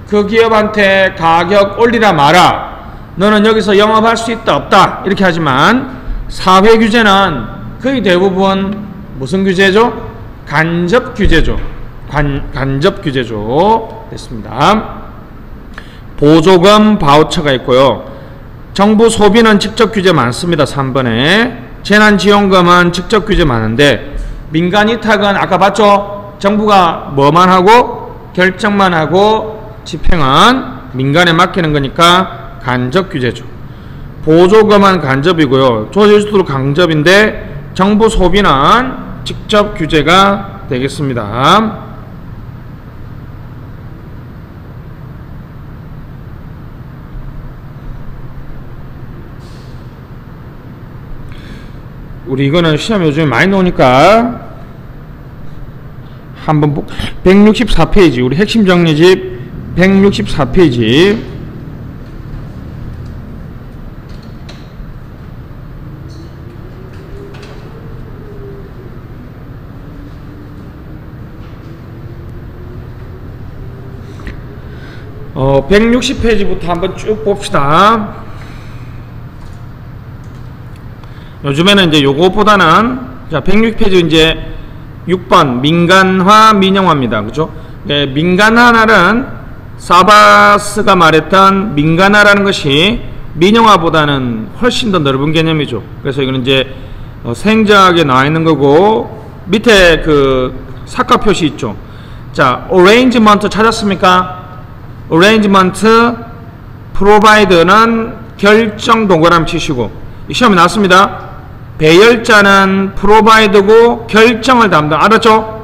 그 기업한테 가격 올리라 마라, 너는 여기서 영업할 수 있다 없다 이렇게 하지만 사회규제는 거의 대부분 무슨 규제죠? 간접규제죠. 간접규제죠. 됐습니다. 보조금 바우처가 있고요. 정부 소비는 직접 규제 많습니다. 3번에. 재난지원금은 직접 규제 많은데 민간 위탁은 아까 봤죠? 정부가 뭐만 하고 결정만 하고 집행은 민간에 맡기는 거니까 간접규제죠. 보조금은 간접이고요. 조제수도 간접인데 정부 소비는 직접 규제가 되겠습니다. 우리 이거는 시험 요즘에 많이 나오니까 한번 164페이지 우리 핵심 정리집 164페이지 어 160페이지부터 한번 쭉 봅시다. 요즘에는 이제 요것보다는 자 106페이지 이제 6번 민간화 민영화입니다. 그죠? 예, 민간화는 사바스가 말했던 민간화라는 것이 민영화보다는 훨씬 더 넓은 개념이죠. 그래서 이거는 이제 생략에 나와 있는 거고 밑에 그 삭화 표시 있죠. 자, arrangement 찾았습니까? arrangement, provide는 결정 동그라미 치시고 이 시험에 나왔습니다. 배열자는 provide고 결정을 담당. 알았죠?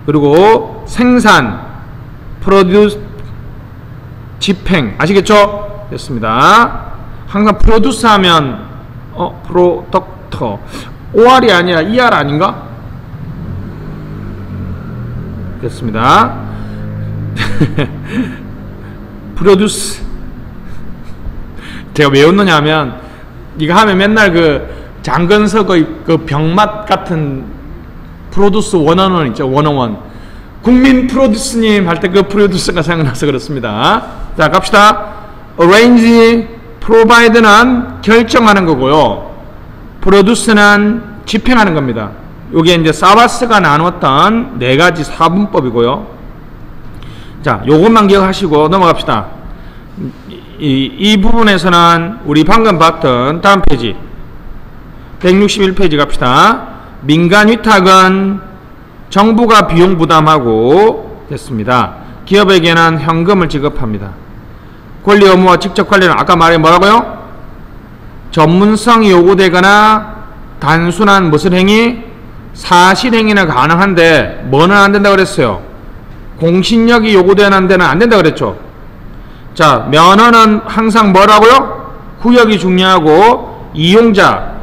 그리고 생산, produce, 집행. 아시겠죠? 됐습니다. 항상 produce 하면 product. OR이 아니라 ER 아닌가? 됐습니다. produce. 제가 왜 웃느냐 하면 이거 하면 맨날 그 장건석의 그 병맛 같은 프로듀스 101 있죠. 101 국민 프로듀스님 할 때 그 프로듀스가 생각나서 그렇습니다. 자 갑시다. arrange, provide는 결정하는 거고요. produce는 집행하는 겁니다. 요게 이제 사바스가 나눴던 4가지 사분법이고요. 자 요것만 기억하시고 넘어갑시다. 이 부분에서는 우리 방금 봤던 다음 페이지 161페이지 갑시다. 민간 위탁은 정부가 비용 부담하고 됐습니다. 기업에게는 현금을 지급합니다. 권리 의무와 직접 관리는 아까 말해 뭐라고요? 전문성이 요구되거나 단순한 무슨 행위? 사실행위는 가능한데 뭐는 안 된다고 그랬어요? 공신력이 요구되는 데는 안 된다고 그랬죠. 자 면허는 항상 뭐라고요? 구역이 중요하고 이용자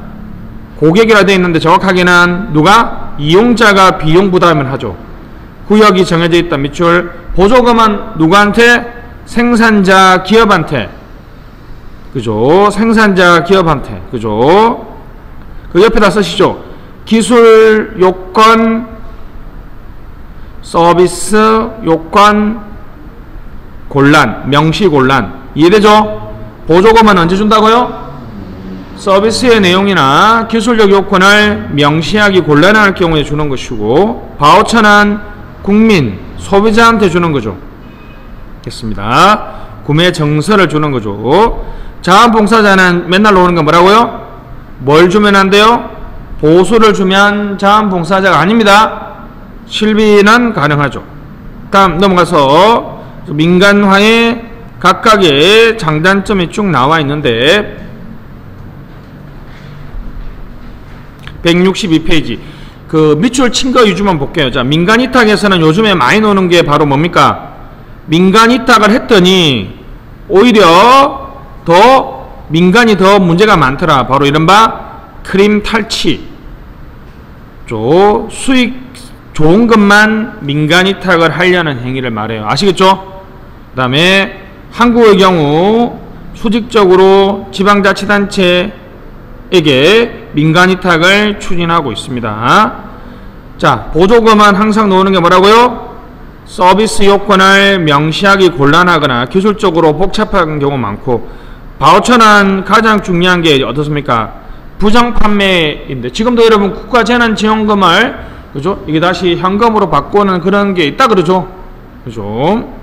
고객이라 되어 있는데 정확하게는 누가? 이용자가 비용 부담을 하죠. 구역이 정해져 있다. 밑줄. 보조금은 누구한테? 생산자 기업한테. 그죠? 생산자 기업한테. 그죠? 그 옆에다 쓰시죠. 기술 요건, 서비스 요건, 곤란, 명시 곤란. 이해되죠? 보조금은 언제 준다고요? 서비스의 내용이나 기술적 요건을 명시하기 곤란할 경우에 주는 것이고, 바우처는 국민, 소비자한테 주는 거죠. 됐습니다. 구매 정서를 주는 거죠. 자원봉사자는 맨날 나오는 건 뭐라고요? 뭘 주면 안 돼요? 보수를 주면 자원봉사자가 아닙니다. 실비는 가능하죠. 다음 넘어가서 민간화의 각각의 장단점이 쭉 나와 있는데 162페이지 그 밑줄 친 거 위주만 볼게요. 자, 민간위탁에서는 요즘에 많이 노는 게 바로 뭡니까? 민간위탁을 했더니 오히려 더 민간이 더 문제가 많더라. 바로 이른바 크림 탈취. 수익 좋은 것만 민간위탁을 하려는 행위를 말해요. 아시겠죠? 그 다음에 한국의 경우 수직적으로 지방자치단체에게 민간위탁을 추진하고 있습니다. 자, 보조금은 항상 나오는 게 뭐라고요? 서비스 요건을 명시하기 곤란하거나 기술적으로 복잡한 경우 많고, 바우처는 가장 중요한 게 어떻습니까? 부정판매인데, 지금도 여러분 국가재난지원금을 그죠? 이게 다시 현금으로 바꾸는 그런 게 있다 그러죠? 그죠?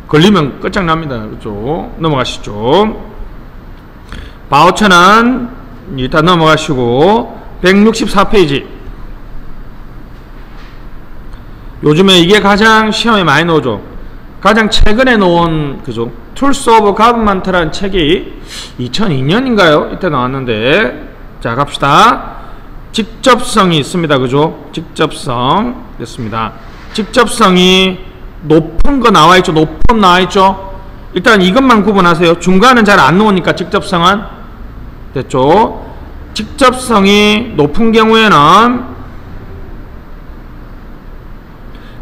걸리면 끝장납니다. 그죠? 넘어가시죠. 바우처는 일단 넘어가시고 164페이지. 요즘에 이게 가장 시험에 많이 나오죠. 가장 최근에 나온 그죠? Tools of Government라는 책이 2002년인가요? 이때 나왔는데, 자 갑시다. 직접성이 있습니다. 그죠? 직접성 됐습니다. 직접성이 높은 거 나와 있죠. 높음 나와 있죠. 일단 이것만 구분하세요. 중간은 잘 안 나오니까 직접성은 됐죠. 직접성이 높은 경우에는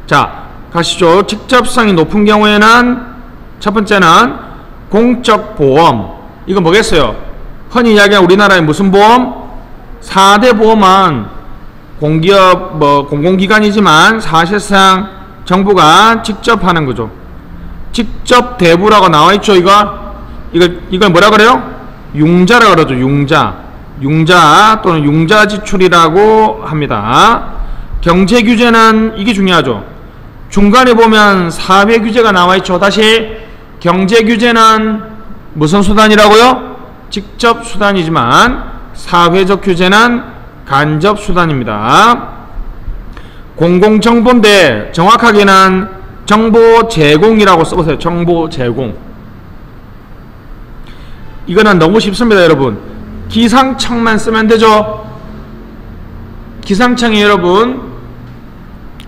자 가시죠. 직접성이 높은 경우에는 첫 번째는 공적 보험. 이거 뭐겠어요? 흔히 이야기하는 우리나라의 무슨 보험? 4대 보험은 공기업 공공기관이지만 사실상 정부가 직접 하는 거죠. 직접 대부라고 나와 있죠. 이걸 뭐라 그래요? 융자라 그러죠. 융자 또는 융자 지출이라고 합니다. 경제 규제는 이게 중요하죠. 중간에 보면 사회 규제가 나와 있죠. 다시 경제 규제는 무슨 수단이라고요? 직접 수단이지만 사회적 규제는 간접 수단입니다. 공공정보인데 정확하게는 정보 제공이라고 써보세요. 정보 제공. 이거는 너무 쉽습니다, 여러분. 기상청만 쓰면 되죠. 기상청이 여러분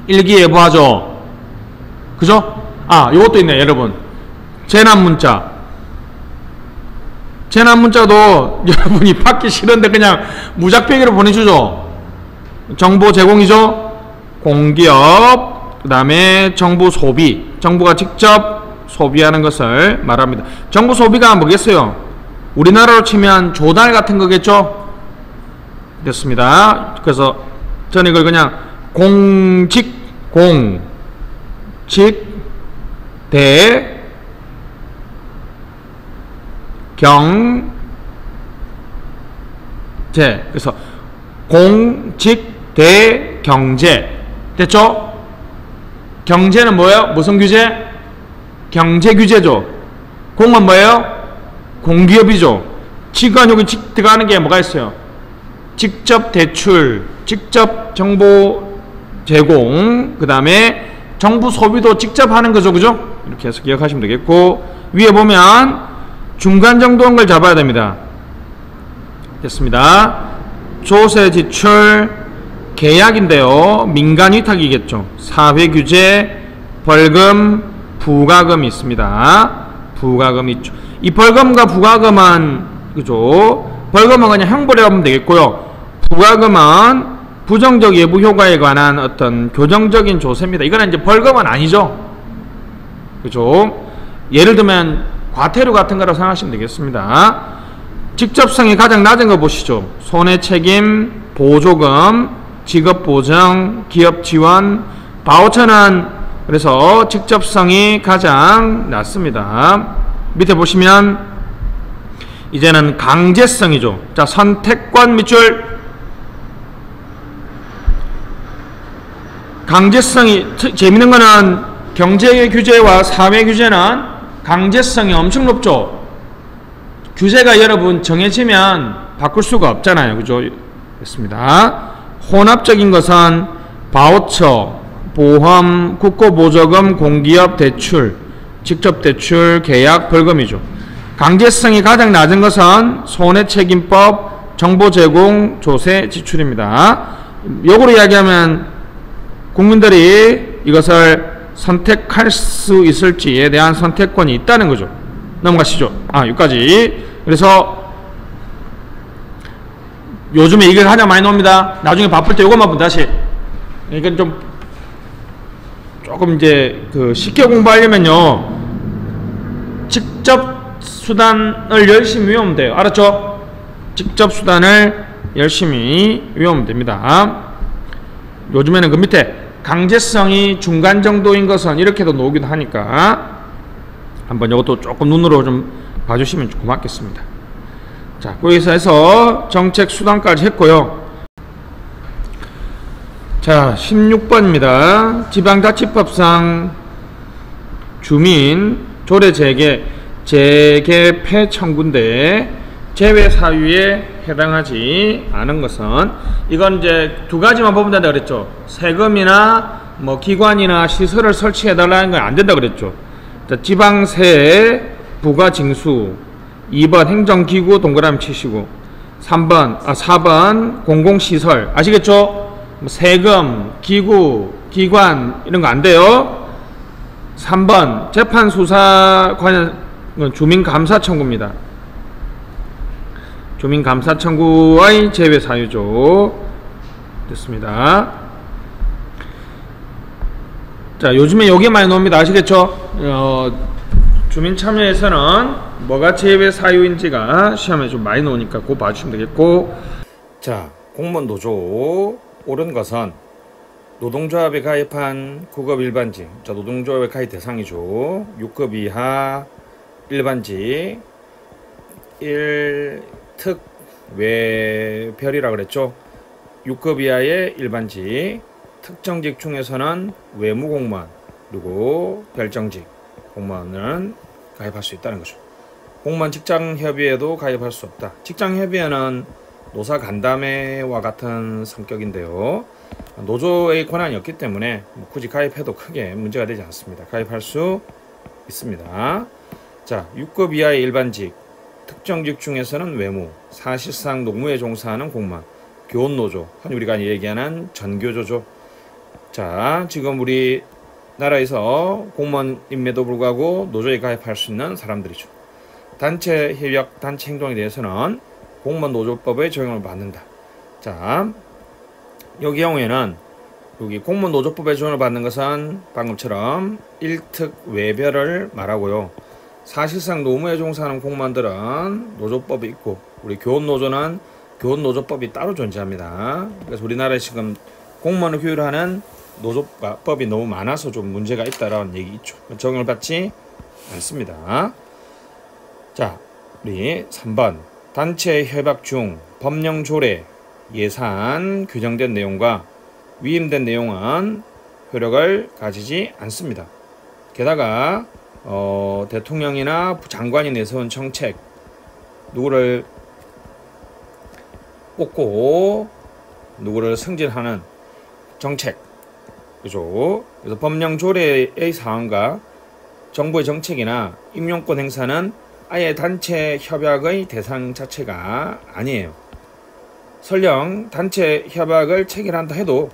일기예보하죠. 그죠? 아, 요것도 있네 여러분. 재난문자. 재난문자도 여러분이 받기 싫은데 그냥 무작정으로 보내주죠. 정보 제공이죠. 공기업, 그 다음에 정부 소비. 정부가 직접 소비하는 것을 말합니다. 정부 소비가 뭐겠어요? 우리나라로 치면 조달 같은 거겠죠? 됐습니다. 그래서 저는 이걸 그냥 공직, 대, 경제. 그래서 공직, 대, 경제. 됐죠? 경제는 뭐예요? 무슨 규제? 경제 규제죠. 공은 뭐예요? 공기업이죠. 직관 여기 들어가는 게 뭐가 있어요? 직접 대출, 직접 정보 제공, 그 다음에 정부 소비도 직접 하는 거죠. 그죠? 이렇게 해서 기억하시면 되겠고, 위에 보면 중간 정도인 걸 잡아야 됩니다. 됐습니다. 조세 지출 계약인데요. 민간 위탁이겠죠. 사회 규제, 벌금, 부가금이 있습니다. 부가금이 있죠. 이 벌금과 부가금은 그죠? 벌금은 그냥 형벌에 하면 되겠고요. 부가금은 부정적 예부 효과에 관한 어떤 교정적인 조세입니다. 이거는 이제 벌금은 아니죠. 그죠? 예를 들면 과태료 같은 거라고 생각하시면 되겠습니다. 직접성이 가장 낮은 거 보시죠. 손해책임, 보조금, 직업보정, 기업지원, 바우처는 그래서 직접성이 가장 낮습니다. 밑에 보시면 이제는 강제성이죠. 자, 선택권 밑줄. 강제성이 재밌는 거는 경제 규제와 사회 규제는 강제성이 엄청 높죠. 규제가 여러분 정해지면 바꿀 수가 없잖아요. 그죠? 됐습니다. 혼합적인 것은 바우처, 보험, 국고보조금, 공기업 대출, 직접 대출, 계약, 벌금이죠. 강제성이 가장 낮은 것은 손해책임법, 정보 제공, 조세, 지출입니다. 역으로 이야기하면 국민들이 이것을 선택할 수 있을지에 대한 선택권이 있다는 거죠. 넘어가시죠. 여기까지. 그래서 요즘에 이게 가장 많이 나옵니다. 나중에 바쁠 때 이것만 보면 다시. 이건 좀 조금 이제 쉽게 공부하려면요, 직접 수단을 열심히 외우면 돼요. 알았죠? 직접 수단을 열심히 외우면 됩니다. 요즘에는 그 밑에 강제성이 중간 정도인 것은 이렇게도 나오기도 하니까 한번 이것도 조금 눈으로 좀 봐주시면 고맙겠습니다. 자, 거기서 해서 정책 수단까지 했고요. 자, 16번입니다. 지방자치법상 주민 조례 재개폐 청구인데 제외 사유에 해당하지 않은 것은, 이건 이제 두 가지만 보면 된다 그랬죠. 세금이나 뭐 기관이나 시설을 설치해 달라는 건 안 된다 그랬죠. 자, 지방세 부가징수, 2번 행정기구 동그라미 치시고, 4번 공공시설. 아시겠죠? 세금, 기구, 기관 이런 거 안 돼요. 3번 재판수사 관련 주민감사 청구입니다. 주민감사 청구의 제외 사유죠. 됐습니다. 자, 요즘에 요게 많이 나옵니다. 아시겠죠? 주민참여에서는 뭐가 제외 사유인지가 시험에 좀 많이 나오니까 그거 봐주시면 되겠고, 자, 공무원 노조 옳은 것은 노동조합에 가입한 9급 일반직, 자, 노동조합에 가입 대상이죠. 6급 이하 일반직, 1특 외별이라 그랬죠. 6급 이하의 일반직, 특정직 중에서는 외무공무원, 그리고 별정직 공무원은 가입할 수 있다는 거죠. 공무원 직장협의회도 가입할 수 없다. 직장협의회는 노사 간담회와 같은 성격인데요. 노조의 권한이 없기 때문에 굳이 가입해도 크게 문제가 되지 않습니다. 가입할 수 있습니다. 자, 6급 이하의 일반직, 특정직 중에서는 외무, 사실상 노무에 종사하는 공무원, 교원노조, 흔히 우리가 얘기하는 전교조죠. 자, 지금 우리 나라에서 공무원임에도 불구하고 노조에 가입할 수 있는 사람들이죠. 단체 협약, 단체 행동에 대해서는 공무원 노조법의 적용을 받는다. 자, 여기 경우에는 여기 공무원 노조법의 적용을 받는 것은 방금처럼 일특 외별을 말하고요. 사실상 노무에 종사하는 공무원들은 노조법이 있고 우리 교원노조는 교원노조법이 따로 존재합니다. 그래서 우리나라에 지금 공무원을 규율하는 노조법이 너무 많아서 좀 문제가 있다라는 얘기 있죠. 적용을 받지 않습니다. 자, 우리 3번 단체 협약 중 법령 조례, 예산 규정된 내용과 위임된 내용은 효력을 가지지 않습니다. 게다가 대통령이나 장관이 내세운 정책, 누구를 뽑고 누구를 승진하는 정책, 그죠? 그래서 법령 조례의 사항과 정부의 정책이나 임용권 행사는 아예 단체 협약의 대상 자체가 아니에요. 설령 단체 협약을 체결한다 해도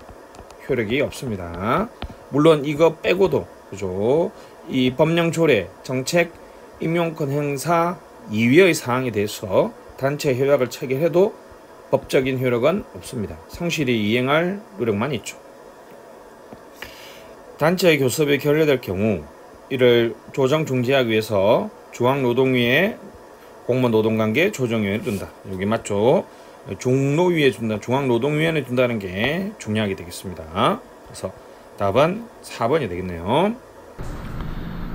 효력이 없습니다. 물론 이거 빼고도, 그죠? 이 법령 조례, 정책, 임용권 행사 이외의 사항에 대해서 단체 협약을 체결해도 법적인 효력은 없습니다. 성실히 이행할 노력만 있죠. 단체 교섭이 결렬될 경우 이를 조정 중지하기 위해서 중앙노동위에 공무원 노동관계 조정위원회를 둔다. 여기 맞죠? 중노위에 둔다. 중앙노동위원회에 둔다는 게 중요하게 되겠습니다. 그래서 답은 4번이 되겠네요.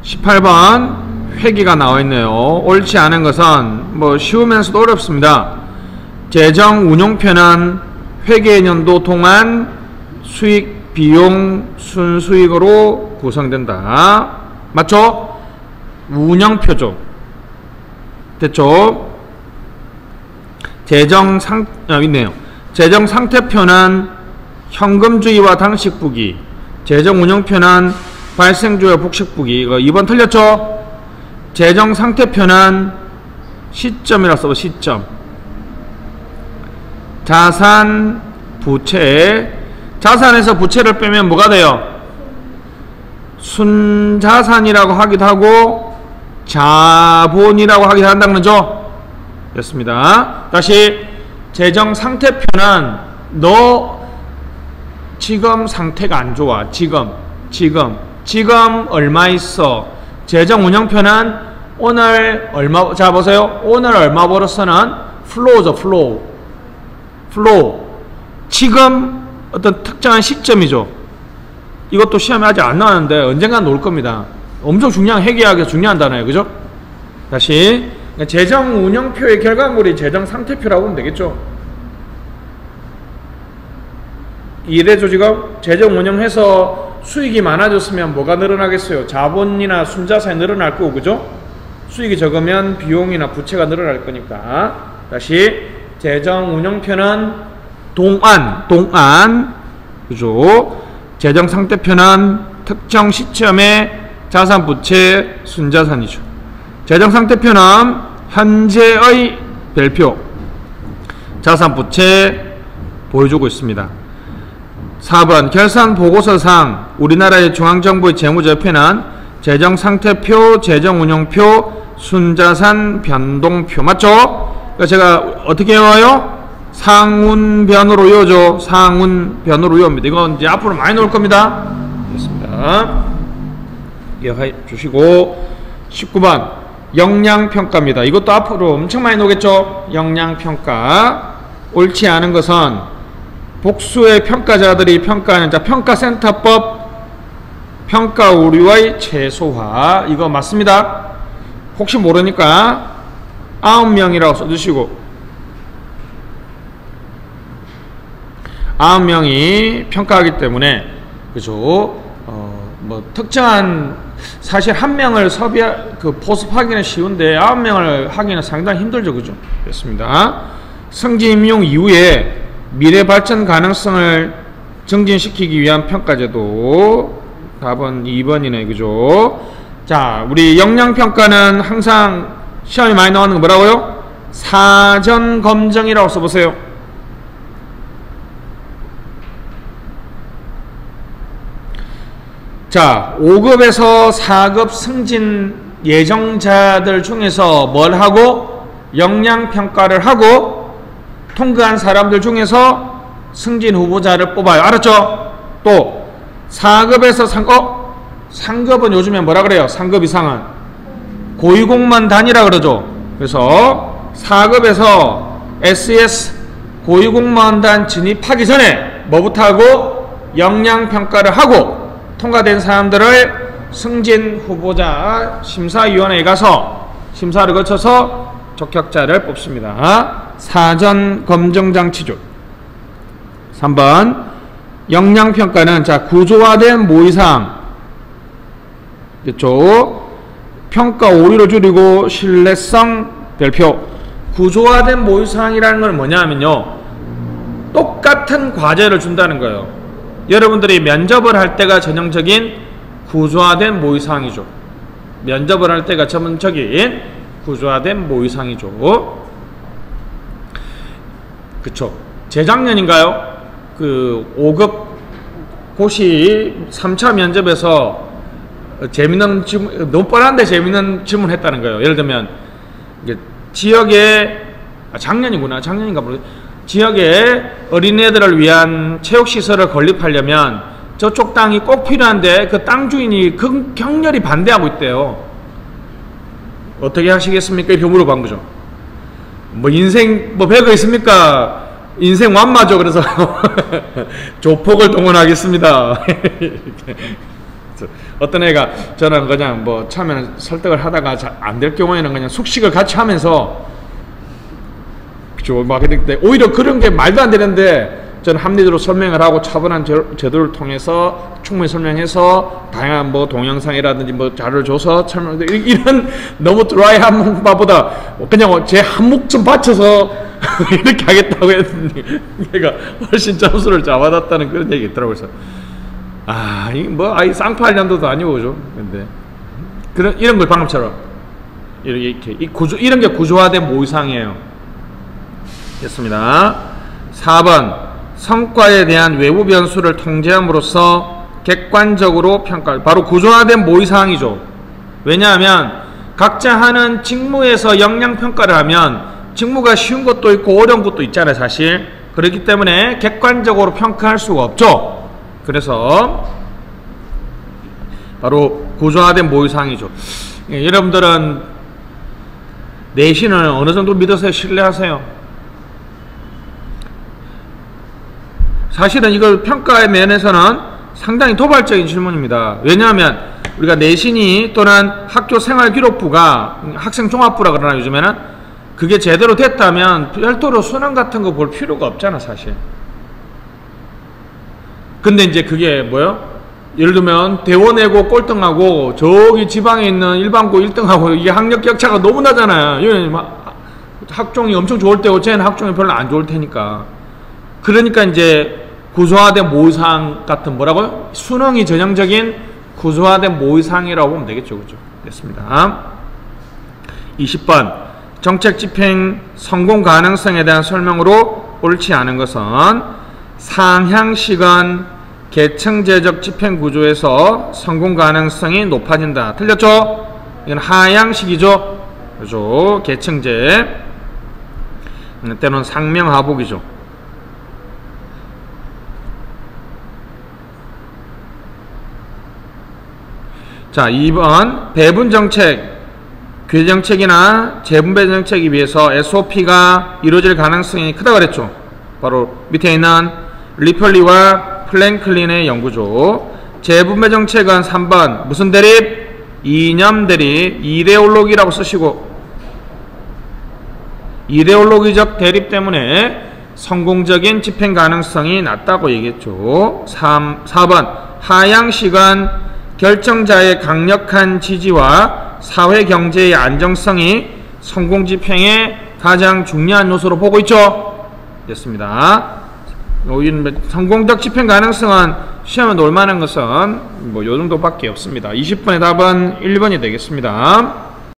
18번 회기가 나와 있네요. 옳지 않은 것은 뭐 쉬우면서도 어렵습니다. 재정 운용표는 회계연도 동안 수익, 비용, 순수익으로 구성된다. 맞죠? 운영표죠. 됐죠? 있네요. 재정 상태표는 현금주의와 당식부기, 재정 운영표는 발생주의 복식부기. 이거 2번 틀렸죠? 재정 상태표는 시점이라고 써봐. 시점. 자산, 부채. 자산에서 부채를 빼면 뭐가 돼요? 순자산이라고 하기도 하고 자본이라고 하기도 한다는 거죠. 됐습니다. 다시 재정 상태표는 너 지금 상태가 안 좋아. 지금 얼마 있어. 재정 운영표는 오늘 얼마, 자 보세요. 오늘 얼마 벌었어는 플로우죠. 플로우. 지금 어떤 특정한 시점이죠. 이것도 시험에 아직 안 나왔는데 언젠간 나올 겁니다. 엄청 중요한, 회계학에서 중요한 단어예요. 그죠? 다시 재정 운영표의 결과물이 재정 상태표라고 보면 되겠죠. 이래죠. 지금 재정 운영해서 수익이 많아졌으면 뭐가 늘어나겠어요? 자본이나 순자산이 늘어날 거고, 그죠? 수익이 적으면 비용이나 부채가 늘어날 거니까. 다시 재정 운영표는 동안, 그죠? 재정 상태표는 특정 시점의 자산, 부채, 순자산이죠. 재정 상태표는 현재의 별표, 자산, 부채 보여주고 있습니다. 4번 결산 보고서상 우리나라의 중앙정부의 재무제표는 재정 상태표, 재정 운용표, 순자산 변동표. 맞죠? 그러니까 제가 어떻게 외워요? 상운변으로 외워죠. 상운변으로 외웁니다. 이건 이제 앞으로 많이 나올 겁니다. 됐습니다. 기억해 주시고 19번 역량평가입니다. 이것도 앞으로 엄청 많이 나오겠죠. 역량평가. 옳지 않은 것은 복수의 평가자들이 평가하는 평가센터법 평가 오류의 최소화. 이거 맞습니다. 혹시 모르니까 9명이라고 써주시고 9명이 평가하기 때문에, 그죠? 뭐 특정한 사실 한 명을 포섭하기는 쉬운데 9명을 하기는 상당히 힘들죠. 그죠? 그렇습니다. 승진 임용 이후에 미래 발전 가능성을 증진시키기 위한 평가제도. 답은 2번이네. 그죠? 자, 우리 역량평가는 항상 시험이 많이 나오는 거 뭐라고요? 사전 검정이라고 써보세요. 자, 5급에서 4급 승진 예정자들 중에서 뭘 하고? 역량평가를 하고 통과한 사람들 중에서 승진 후보자를 뽑아요. 알았죠? 또 4급에서 3급은 요즘에 뭐라 그래요? 3급 이상은 고위공무원 단위라 그러죠. 그래서 4급에서 SES 고위공무원단 진입하기 전에 뭐부터 하고? 역량평가를 하고 통과된 사람들을 승진 후보자 심사위원회에 가서 심사를 거쳐서 적격자를 뽑습니다. 사전 검정 장치죠. 3번 역량평가는 자 구조화된 모의사항 그렇죠. 평가 오류를 줄이고 신뢰성 별표. 구조화된 모의사항이라는 건 뭐냐면요, 똑같은 과제를 준다는 거예요. 여러분들이 면접을 할 때가 전형적인 구조화된 모의사항이죠. 면접을 할 때가 전문적인 구조화된 모의사항이죠. 그쵸. 재작년인가요? 그 5급 고시 3차 면접에서 재밌는 질문, 너무 뻔한데 재밌는 질문 했다는 거예요. 예를 들면 지역에 작년이구나. 작년인가 모르겠어요. 지역에 어린애들을 위한 체육시설을 건립하려면 저쪽 땅이 꼭 필요한데 그 땅 주인이 격렬히 반대하고 있대요. 어떻게 하시겠습니까? 이렇게 물어본 거죠. 뭐 인생 뭐 별거 있습니까? 인생 완마죠. 그래서 조폭을 동원하겠습니다. 어떤 애가 저는 그냥 뭐 처음에는 설득을 하다가 잘 안 될 경우에는 그냥 숙식을 같이 하면서 그죠. 막 근데 오히려 그런 게 말도 안 되는데 저는 합리적으로 설명을 하고 차분한 제도를 통해서 충분히 설명해서 다양한 뭐 동영상이라든지 뭐 자료를 줘서 설명, 이런 너무 드라이한 바보다 그냥 제 한몫 좀 바쳐서 이렇게 하겠다고 했더니 얘가 훨씬 점수를 잡아놨다는 그런 얘기 있더라고요. 그래서 이 뭐 아이 쌍팔년도도 아니고 그죠. 근데 그런 이런 걸 방금처럼 이렇게 이런 게 구조화된 모의사항이에요. 됐습니다. 4번 성과에 대한 외부 변수를 통제함으로써 객관적으로 평가. 바로 구조화된 모의사항이죠. 왜냐하면 각자 하는 직무에서 역량평가를 하면 직무가 쉬운 것도 있고 어려운 것도 있잖아요. 사실 그렇기 때문에 객관적으로 평가할 수가 없죠. 그래서 바로 구조화된 모의사항이죠. 여러분들은 내신을 어느 정도 믿으세요? 신뢰하세요? 사실은 이걸 평가의 면에서는 상당히 도발적인 질문입니다. 왜냐하면 우리가 내신이 또는 학교생활기록부가 학생종합부라 그러나 요즘에는 그게 제대로 됐다면 별도로 수능 같은 거 볼 필요가 없잖아 사실. 근데 이제 그게 뭐요? 예를 들면 대원외고 꼴등하고 저기 지방에 있는 일반고 1등하고 이게 학력 격차가 너무 나잖아요. 학종이 엄청 좋을 때고 쟤는 학종이 별로 안 좋을 테니까. 그러니까 이제 구조화된 모의사항 같은 뭐라고요? 수능이 전형적인 구조화된 모의사항이라고 보면 되겠죠. 그죠? 됐습니다. 20번 정책 집행 성공 가능성에 대한 설명으로 옳지 않은 것은 상향식은 계층제적 집행 구조에서 성공 가능성이 높아진다. 틀렸죠? 이건 하향식이죠. 그죠? 계층제 때로는 상명하복이죠. 자, 2번 배분정책, 교재정책이나 재분배정책에 비해서 SOP가 이루어질 가능성이 크다고 그랬죠. 바로 밑에 있는 리펄리와 플랭클린의 연구죠. 재분배정책은 3번 무슨 대립? 이념 대립, 이데올로기라고 쓰시고 이데올로기적 대립 때문에 성공적인 집행 가능성이 낮다고 얘기했죠. 4번 하향식은 결정자의 강력한 지지와 사회 경제의 안정성이 성공 집행의 가장 중요한 요소로 보고 있죠. 됐습니다. 성공적 집행 가능성은 시험에 놓을 만한 것은 뭐 요 정도밖에 없습니다. 20번의 답은 1번이 되겠습니다.